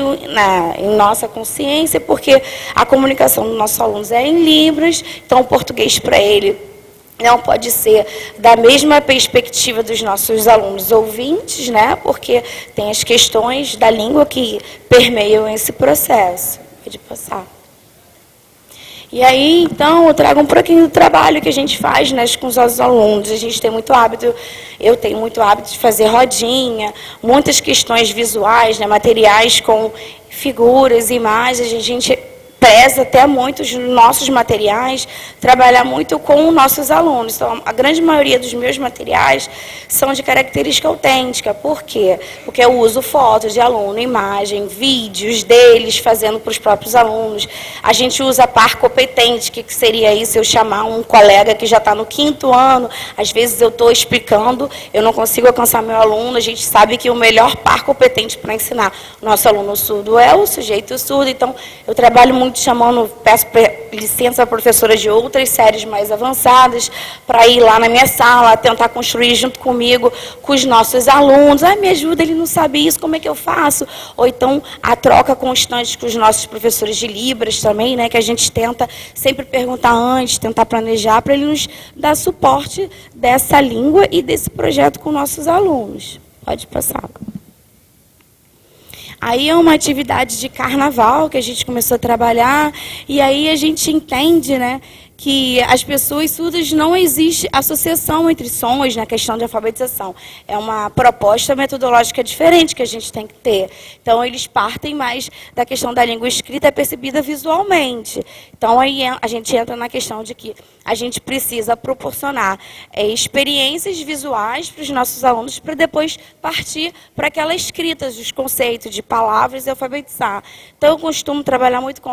em nossa consciência, porque a comunicação dos nossos alunos é em Libras, então o português para ele não pode ser da mesma perspectiva dos nossos alunos ouvintes, né? Porque tem as questões da língua que permeiam esse processo. Pode passar. E aí, então, eu trago um pouquinho do trabalho que a gente faz, né, com os nossos alunos. A gente tem muito hábito, eu tenho muito hábito de fazer rodinha, muitas questões visuais, né, materiais com figuras, imagens. A gente preza até muito os nossos materiais, trabalhar muito com os nossos alunos. Então, a grande maioria dos meus materiais são de característica autêntica. Por quê? Porque eu uso fotos de aluno, imagem, vídeos deles fazendo para os próprios alunos. A gente usa par competente, que seria isso, eu chamar um colega que já está no 5º ano, às vezes eu estou explicando, eu não consigo alcançar meu aluno, a gente sabe que o melhor par competente para ensinar o nosso aluno surdo é o sujeito surdo, então eu trabalho muito peço licença à professora de outras séries mais avançadas para ir lá na minha sala, tentar construir junto comigo, com os nossos alunos. Me ajuda, ele não sabe isso, como é que eu faço? Ou então a troca constante com os nossos professores de Libras também, né, que a gente tenta sempre perguntar antes, tentar planejar para ele nos dar suporte dessa língua e desse projeto com nossos alunos. Pode passar. Aí é uma atividade de carnaval que a gente começou a trabalhar, e aí a gente entende, né, que as pessoas surdas não existe associação entre sons na questão de alfabetização. É uma proposta metodológica diferente que a gente tem que ter. Então, eles partem mais da questão da língua escrita percebida visualmente. Então, aí a gente entra na questão de que a gente precisa proporcionar experiências visuais para os nossos alunos para depois partir para aquela escrita, os conceitos de palavras e alfabetizar. Então, eu costumo trabalhar muito com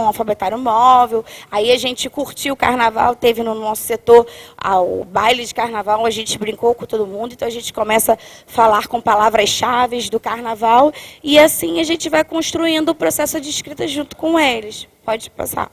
alfabetário móvel, aí a gente curtiu o carnaval, teve no nosso setor o baile de carnaval, a gente brincou com todo mundo, então a gente começa a falar com palavras-chave do carnaval e assim a gente vai construindo o processo de escrita junto com eles. Pode passar.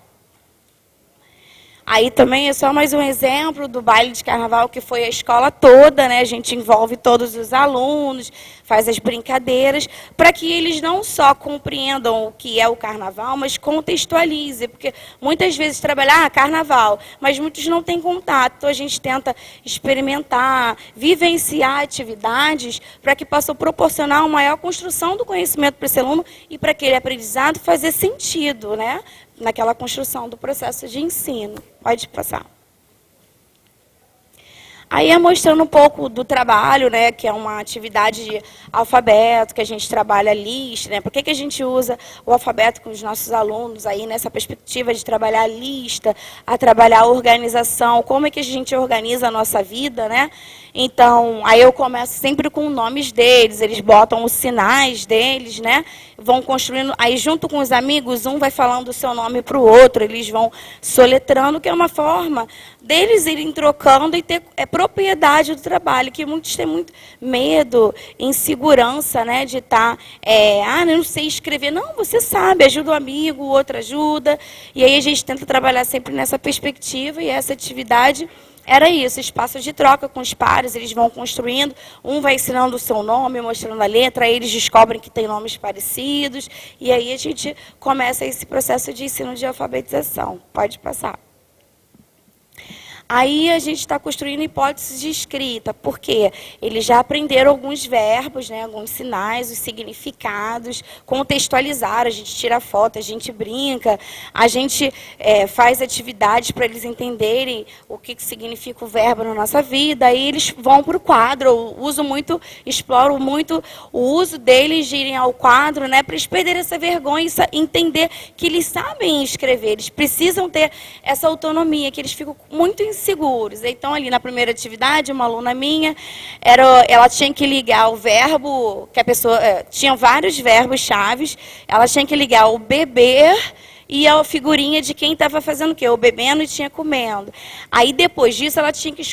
Aí também é só mais um exemplo do baile de carnaval, que foi a escola toda, né? A gente envolve todos os alunos, faz as brincadeiras, para que eles não só compreendam o que é o carnaval, mas contextualizem, porque muitas vezes trabalhar carnaval, mas muitos não têm contato. Então a gente tenta experimentar, vivenciar atividades para que possam proporcionar uma maior construção do conhecimento para esse aluno e para aquele aprendizado fazer sentido, né? naquela construção do processo de ensino. Pode passar. Aí é mostrando um pouco do trabalho, né, que é uma atividade de alfabeto, que a gente trabalha a lista, né? Por que a gente usa o alfabeto com os nossos alunos aí nessa perspectiva de trabalhar a lista, a trabalhar a organização, como é que a gente organiza a nossa vida, né? Então, aí eu começo sempre com nomes deles, eles botam os sinais deles, né? Vão construindo, aí junto com os amigos, um vai falando o seu nome para o outro, eles vão soletrando, que é uma forma deles irem trocando e ter propriedade do trabalho, que muitos têm muito medo, insegurança, né, de estar, eu não sei escrever. Não, você sabe, ajuda o amigo, o outro ajuda, e aí a gente tenta trabalhar sempre nessa perspectiva, e essa atividade era isso, espaço de troca com os pares, eles vão construindo, um vai ensinando o seu nome, mostrando a letra, aí eles descobrem que tem nomes parecidos, e aí a gente começa esse processo de ensino de alfabetização. Pode passar. Aí a gente está construindo hipóteses de escrita, porque eles já aprenderam alguns verbos, né, alguns sinais, os significados, contextualizar, a gente tira foto, a gente brinca, a gente faz atividades para eles entenderem o que significa o verbo na nossa vida, aí eles vão para o quadro, eu exploro muito o uso deles de irem ao quadro, né, para eles perderem essa vergonha e entender que eles sabem escrever, eles precisam ter essa autonomia, que eles ficam muito seguros. Então, ali na primeira atividade, uma aluna minha, ela tinha que ligar o verbo, que a pessoa tinha vários verbos chaves, ela tinha que ligar o beber e a figurinha de quem estava fazendo o quê? O bebendo e tinha comendo. Aí, depois disso, ela tinha que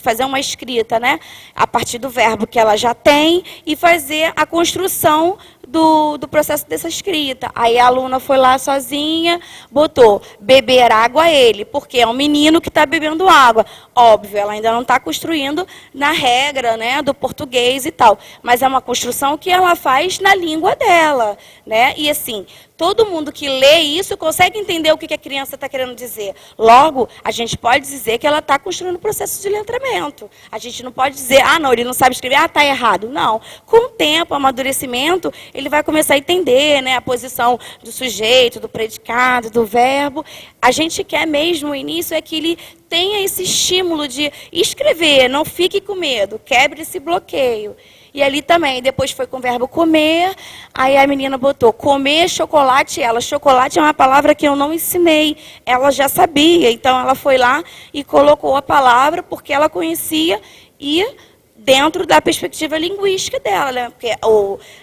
fazer uma escrita, né? A partir do verbo que ela já tem e fazer a construção do processo dessa escrita. Aí a aluna foi lá sozinha, botou beber água a ele, porque é um menino que está bebendo água. Óbvio, ela ainda não está construindo na regra, né, do português e tal, mas é uma construção que ela faz na língua dela, né? E assim, todo mundo que lê isso consegue entender o que a criança está querendo dizer. Logo, a gente pode dizer que ela está construindo o processo de letramento. A gente não pode dizer, não, ele não sabe escrever, está errado. Não. Com o tempo, o amadurecimento, ele vai começar a entender, né, a posição do sujeito, do predicado, do verbo. A gente quer mesmo, o início é que ele tenha esse estímulo de escrever, não fique com medo, quebre esse bloqueio. E ali também, depois foi com o verbo comer, aí a menina botou comer chocolate, chocolate é uma palavra que eu não ensinei, ela já sabia, então ela foi lá e colocou a palavra porque ela conhecia e dentro da perspectiva linguística dela, né? Porque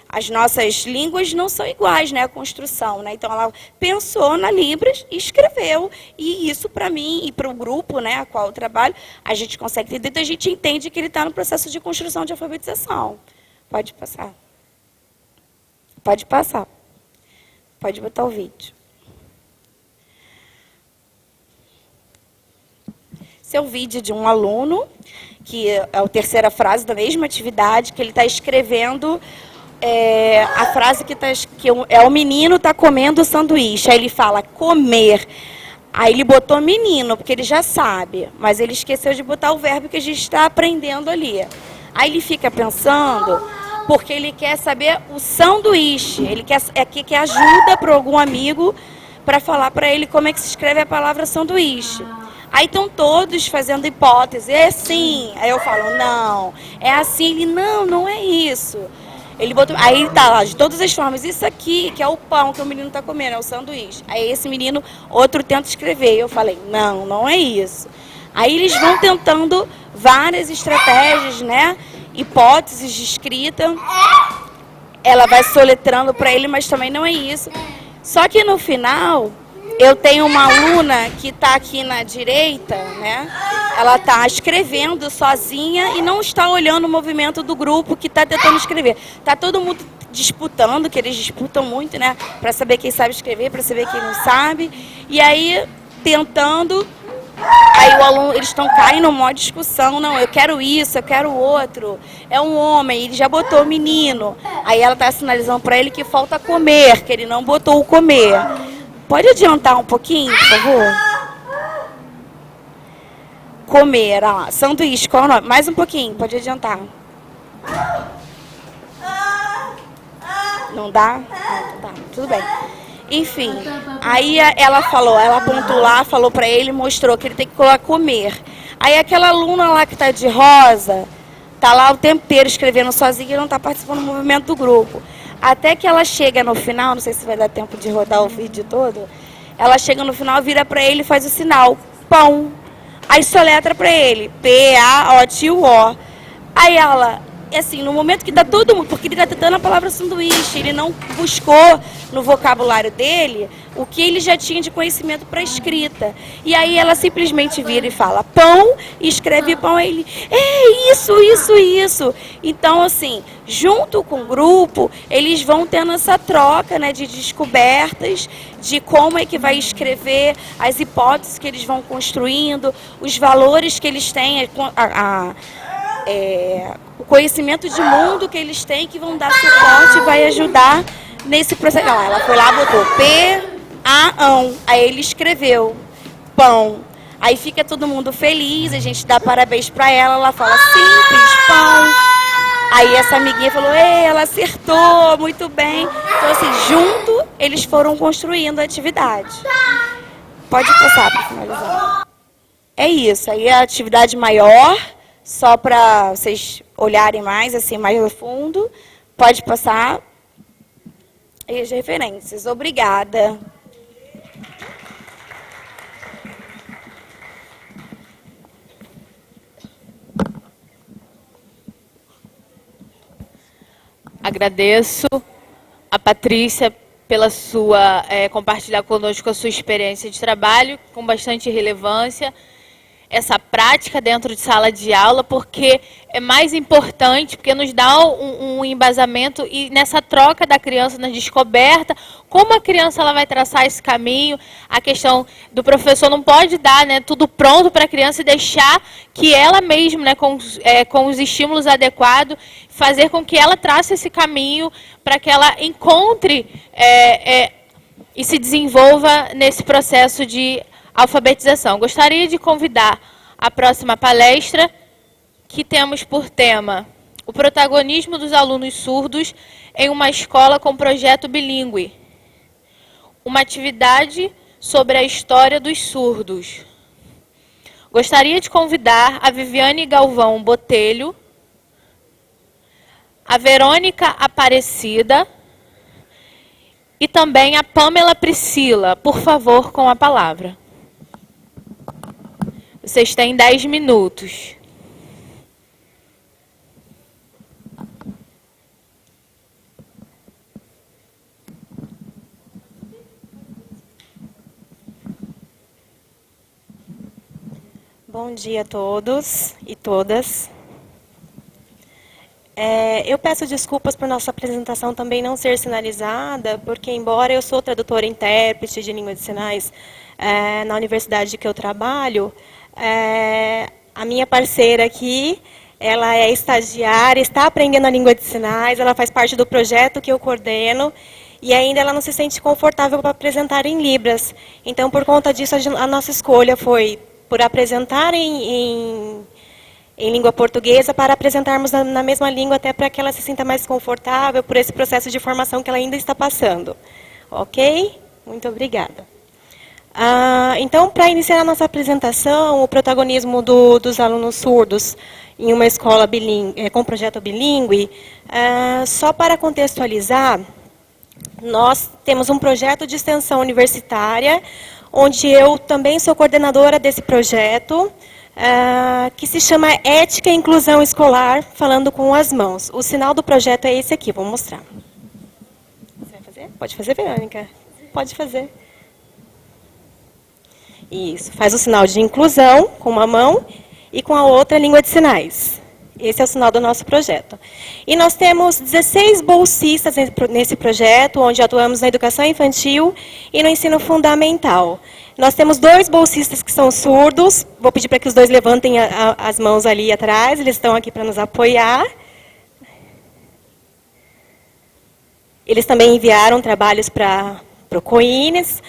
as nossas línguas não são iguais, né? A construção, né? Então ela pensou na Libras e escreveu, e isso para mim e para o grupo, né, a qual eu trabalho, a gente consegue entender, então a gente entende que ele está no processo de construção de alfabetização. Pode passar. Pode passar. Pode botar o vídeo. Esse é o vídeo de um aluno, que é a terceira frase da mesma atividade, que ele está escrevendo a frase que o menino está comendo o sanduíche. Aí ele fala comer. Aí ele botou menino, porque ele já sabe, mas ele esqueceu de botar o verbo que a gente está aprendendo ali. Aí ele fica pensando, porque ele quer saber o sanduíche. Ele quer ajuda para algum amigo para falar para ele como é que se escreve a palavra sanduíche. Aí estão todos fazendo hipótese, é assim. Aí eu falo, não, é assim. Ele, não é isso. Ele botou, aí tá lá, de todas as formas, isso aqui, que é o pão que o menino está comendo, é o sanduíche. Aí esse menino, outro tenta escrever. Eu falei, não é isso. Aí eles vão tentando várias estratégias, né? Hipóteses de escrita. Ela vai soletrando para ele, mas também não é isso. Só que no final, eu tenho uma aluna que está aqui na direita, né? Ela está escrevendo sozinha e não está olhando o movimento do grupo que está tentando escrever. Está todo mundo disputando, que eles disputam muito, né? Para saber quem sabe escrever, para saber quem não sabe. E aí, tentando, aí o aluno, eles estão caindo numa discussão. Não, eu quero isso, eu quero outro. É um homem, ele já botou menino. Aí ela está sinalizando para ele que falta comer, que ele não botou o comer. Pode adiantar um pouquinho, por favor? Comer, sanduíche, qual é o nome? Mais um pouquinho, pode adiantar. Não dá? Não dá, tudo bem. Enfim, aí ela falou, ela apontou lá, falou pra ele, mostrou que ele tem que comer. Aí aquela aluna lá que tá de rosa, tá lá o tempo inteiro escrevendo sozinha e não tá participando do movimento do grupo. Até que ela chega no final, não sei se vai dar tempo de rodar o vídeo todo, ela chega no final, vira pra ele e faz o sinal, pão. Aí soletra pra ele, P-A-O-T-U-O. Aí ela, assim, no momento que tá todo mundo, porque ele tá tentando a palavra sanduíche, ele não buscou no vocabulário dele o que ele já tinha de conhecimento para escrita. E aí ela simplesmente vira e fala pão, e escreve pão, aí ele, isso. Então, assim, junto com o grupo, eles vão tendo essa troca, né, de descobertas, de como é que vai escrever, as hipóteses que eles vão construindo, os valores que eles têm, o conhecimento de mundo que eles têm, que vão dar suporte e vai ajudar nesse processo. Não, ela foi lá, botou P-A-ão, aí ele escreveu pão. Aí fica todo mundo feliz, a gente dá parabéns pra ela, ela fala simples, pão. Aí essa amiguinha falou, ela acertou, muito bem. Então, assim, junto, eles foram construindo a atividade. Pode passar para finalizar. É isso, aí a atividade maior, só para vocês olharem mais, assim, mais no fundo. Pode passar. E as referências. Obrigada. Agradeço a Patrícia pela sua compartilhar conosco a sua experiência de trabalho, com bastante relevância, essa prática dentro de sala de aula, porque é mais importante, porque nos dá um embasamento e nessa troca da criança, na descoberta, como a criança ela vai traçar esse caminho, a questão do professor não pode dar, né, tudo pronto para a criança e deixar que ela mesma, né, com os estímulos adequados, fazer com que ela trace esse caminho para que ela encontre e se desenvolva nesse processo de alfabetização. Gostaria de convidar a próxima palestra, que temos por tema o protagonismo dos alunos surdos em uma escola com projeto bilíngue. Uma atividade sobre a história dos surdos. Gostaria de convidar a Viviane Galvão Botelho, a Verônica Aparecida e também a Pamela Priscila, por favor, com a palavra. Vocês têm 10 minutos. Bom dia a todos e todas. Eu peço desculpas por nossa apresentação também não ser sinalizada, porque embora eu sou tradutora e intérprete de língua de sinais na universidade que eu trabalho, a minha parceira aqui, ela é estagiária, está aprendendo a língua de sinais, ela faz parte do projeto que eu coordeno, e ainda ela não se sente confortável para apresentar em Libras. Então, por conta disso, a nossa escolha foi por apresentar em língua portuguesa, para apresentarmos na mesma língua, até para que ela se sinta mais confortável por esse processo de formação que ela ainda está passando. Ok? Muito obrigada. Então, para iniciar a nossa apresentação, o protagonismo dos alunos surdos em uma escola bilíngue, com projeto bilíngue, só para contextualizar, nós temos um projeto de extensão universitária, onde eu também sou coordenadora desse projeto, que se chama Ética e Inclusão Escolar, falando com as mãos. O sinal do projeto é esse aqui, vou mostrar. Você vai fazer? Pode fazer, Verônica? Pode fazer. Isso, faz o sinal de inclusão com uma mão e com a outra língua de sinais. Esse é o sinal do nosso projeto. E nós temos 16 bolsistas nesse projeto, onde atuamos na educação infantil e no ensino fundamental. Nós temos 2 bolsistas que são surdos. Vou pedir para que os 2 levantem as mãos ali atrás, eles estão aqui para nos apoiar. Eles também enviaram trabalhos para o COINES,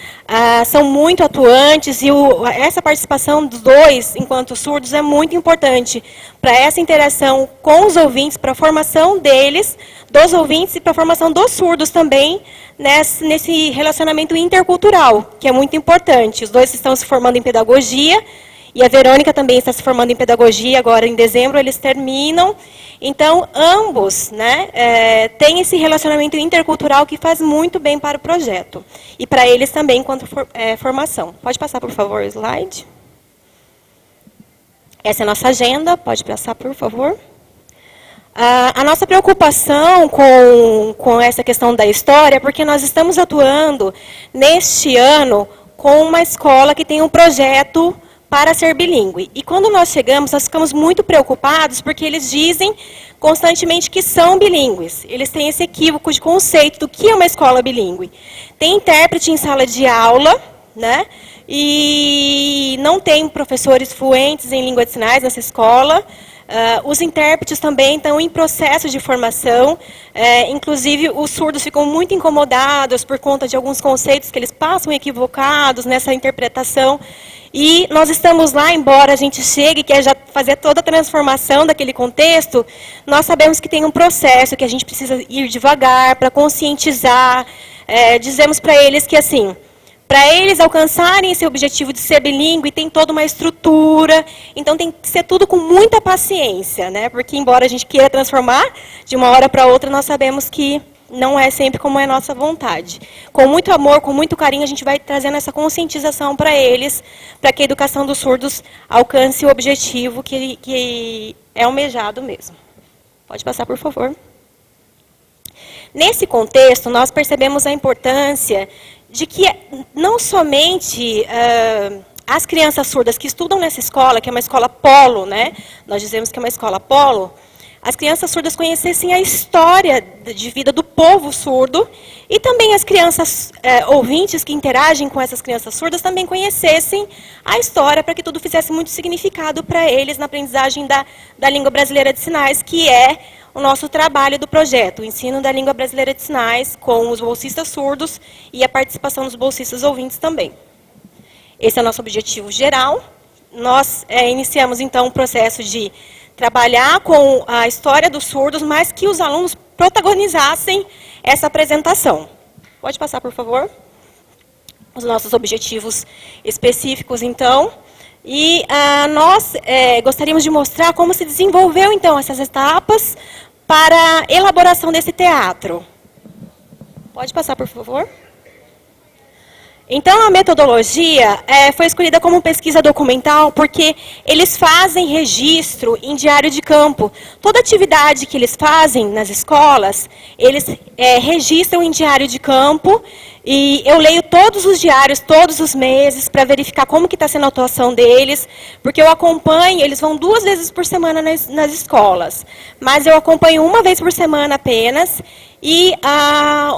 são muito atuantes e essa participação dos dois, enquanto surdos, é muito importante para essa interação com os ouvintes, para a formação deles, dos ouvintes e para a formação dos surdos também, nesse relacionamento intercultural, que é muito importante. Os dois estão se formando em pedagogia, e a Verônica também está se formando em pedagogia, agora em dezembro eles terminam. Então, ambos têm esse relacionamento intercultural que faz muito bem para o projeto. E para eles também, enquanto formação. Pode passar, por favor, o slide. Essa é a nossa agenda, pode passar, por favor. A nossa preocupação com essa questão da história é porque nós estamos atuando, neste ano, com uma escola que tem um projeto para ser bilíngue. E quando nós chegamos, nós ficamos muito preocupados, porque eles dizem constantemente que são bilíngues. Eles têm esse equívoco de conceito do que é uma escola bilíngue. Tem intérprete em sala de aula, e não tem professores fluentes em língua de sinais nessa escola. Os intérpretes também estão em processo de formação, inclusive os surdos ficam muito incomodados por conta de alguns conceitos que eles passam equivocados nessa interpretação. E nós estamos lá, embora a gente chegue, quer já fazer toda a transformação daquele contexto, nós sabemos que tem um processo, que a gente precisa ir devagar para conscientizar. Dizemos para eles que, assim, para eles alcançarem esse objetivo de ser bilíngue, tem toda uma estrutura, então tem que ser tudo com muita paciência, porque embora a gente queira transformar de uma hora para outra, nós sabemos que não é sempre como é a nossa vontade. Com muito amor, com muito carinho, a gente vai trazendo essa conscientização para eles, para que a educação dos surdos alcance o objetivo que é almejado mesmo. Pode passar, por favor. Nesse contexto, nós percebemos a importância de que não somente as crianças surdas que estudam nessa escola, que é uma escola polo, nós dizemos que é uma escola polo, as crianças surdas conhecessem a história de vida do povo surdo e também as crianças ouvintes que interagem com essas crianças surdas também conhecessem a história, para que tudo fizesse muito significado para eles na aprendizagem da língua brasileira de sinais, que é o nosso trabalho do projeto, o ensino da língua brasileira de sinais com os bolsistas surdos e a participação dos bolsistas ouvintes também. Esse é o nosso objetivo geral. Nós iniciamos, então, um processo de trabalhar com a história dos surdos, mas que os alunos protagonizassem essa apresentação. Pode passar, por favor? Os nossos objetivos específicos, então. E nós gostaríamos de mostrar como se desenvolveu, então, essas etapas para a elaboração desse teatro. Pode passar, por favor? Então, a metodologia foi escolhida como pesquisa documental porque eles fazem registro em diário de campo. Toda atividade que eles fazem nas escolas, eles registram em diário de campo. E eu leio todos os diários, todos os meses, para verificar como que está sendo a atuação deles, porque eu acompanho, eles vão 2 vezes por semana nas escolas, mas eu acompanho 1 vez por semana apenas, e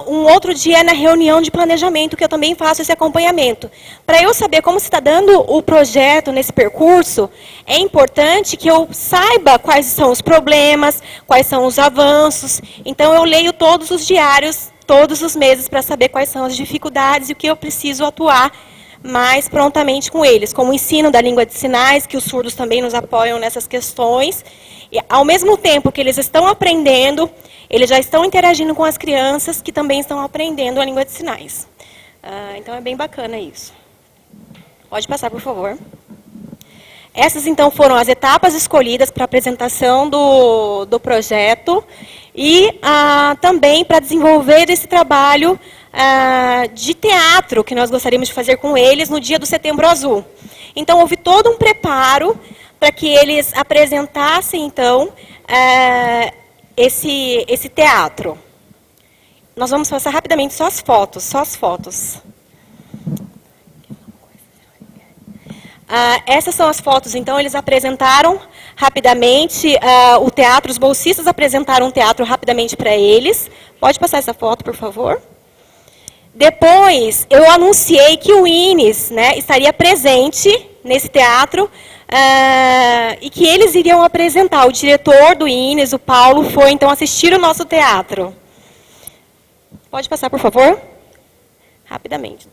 um outro dia é na reunião de planejamento, que eu também faço esse acompanhamento. Para eu saber como se está dando o projeto nesse percurso, é importante que eu saiba quais são os problemas, quais são os avanços, então eu leio todos os diários, todos os meses, para saber quais são as dificuldades e o que eu preciso atuar mais prontamente com eles, como o ensino da língua de sinais, que os surdos também nos apoiam nessas questões. E, ao mesmo tempo que eles estão aprendendo, eles já estão interagindo com as crianças que também estão aprendendo a língua de sinais. Então, é bem bacana isso. Pode passar, por favor. Essas, então, foram as etapas escolhidas para a apresentação do projeto e também para desenvolver esse trabalho de teatro que nós gostaríamos de fazer com eles no dia do Setembro Azul. Então, houve todo um preparo para que eles apresentassem, então, esse teatro. Nós vamos passar rapidamente só as fotos. Essas são as fotos, então, eles apresentaram rapidamente o teatro, os bolsistas apresentaram o teatro rapidamente para eles. Pode passar essa foto, por favor? Depois, eu anunciei que o INES, estaria presente nesse teatro e que eles iriam apresentar. O diretor do INES, o Paulo, foi, então, assistir o nosso teatro. Pode passar, por favor? rapidamente.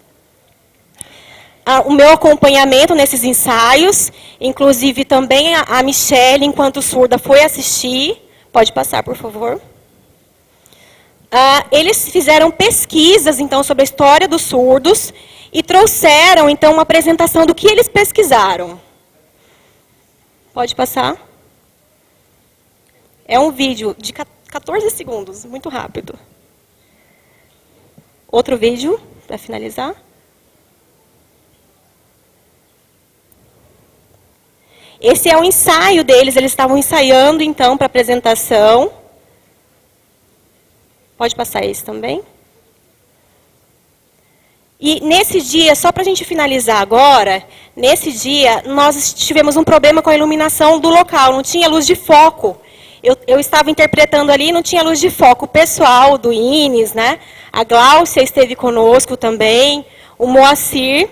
O meu acompanhamento nesses ensaios, inclusive também a Michele, enquanto surda, foi assistir. Pode passar, por favor. Eles fizeram pesquisas, então, sobre a história dos surdos e trouxeram, então, uma apresentação do que eles pesquisaram. Pode passar. É um vídeo de 14 segundos, muito rápido. Outro vídeo, para finalizar. Esse é o ensaio deles, eles estavam ensaiando, então, para a apresentação. Pode passar esse também. E nesse dia, só para a gente finalizar agora, nesse dia, nós tivemos um problema com a iluminação do local, não tinha luz de foco. Eu estava interpretando ali, não tinha luz de foco. O pessoal do INES, né? A Gláucia esteve conosco também, o Moacir.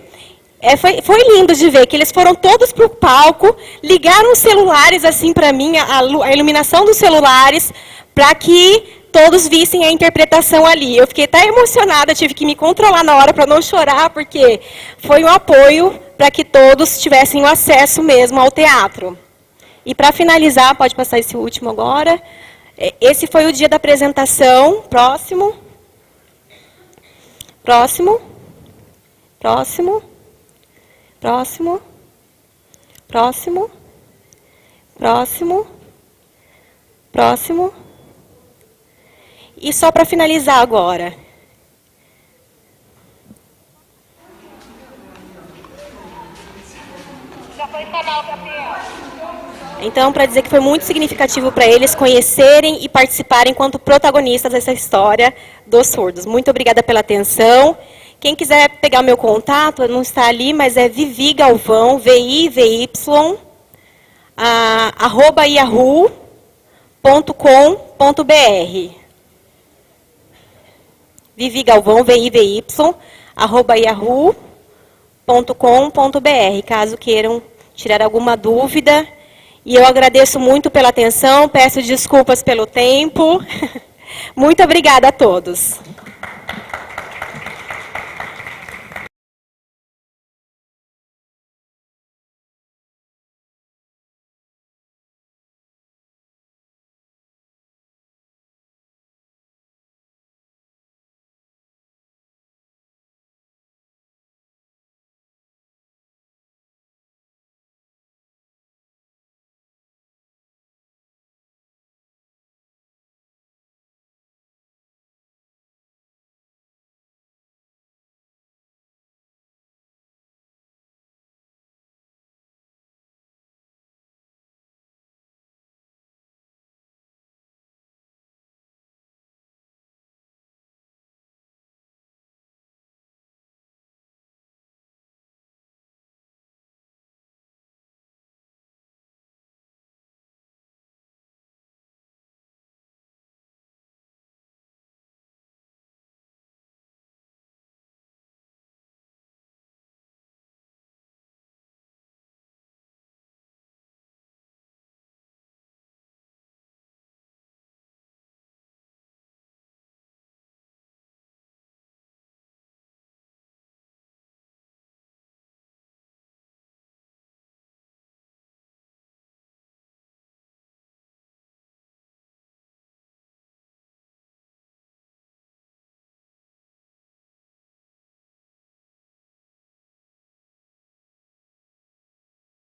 Foi lindo de ver que eles foram todos para o palco, ligaram os celulares assim para mim, a iluminação dos celulares, para que todos vissem a interpretação ali. Eu fiquei até emocionada, tive que me controlar na hora para não chorar, porque foi um apoio para que todos tivessem o acesso mesmo ao teatro. E para finalizar, pode passar esse último agora. Esse foi o dia da apresentação. Próximo. Próximo. Próximo. Próximo. Próximo. Próximo. Próximo. E só para finalizar agora. Já foi canal, Gabriel. Então, para dizer que foi muito significativo para eles conhecerem e participarem enquanto protagonistas dessa história dos surdos. Muito obrigada pela atenção. Quem quiser pegar o meu contato, não está ali, mas é Vivi Galvão, VIVY, @yahoo.com.br. Vivi Galvão, VIVY, @yahoo.com.br, caso queiram tirar alguma dúvida. E eu agradeço muito pela atenção, peço desculpas pelo tempo. Muito obrigada a todos.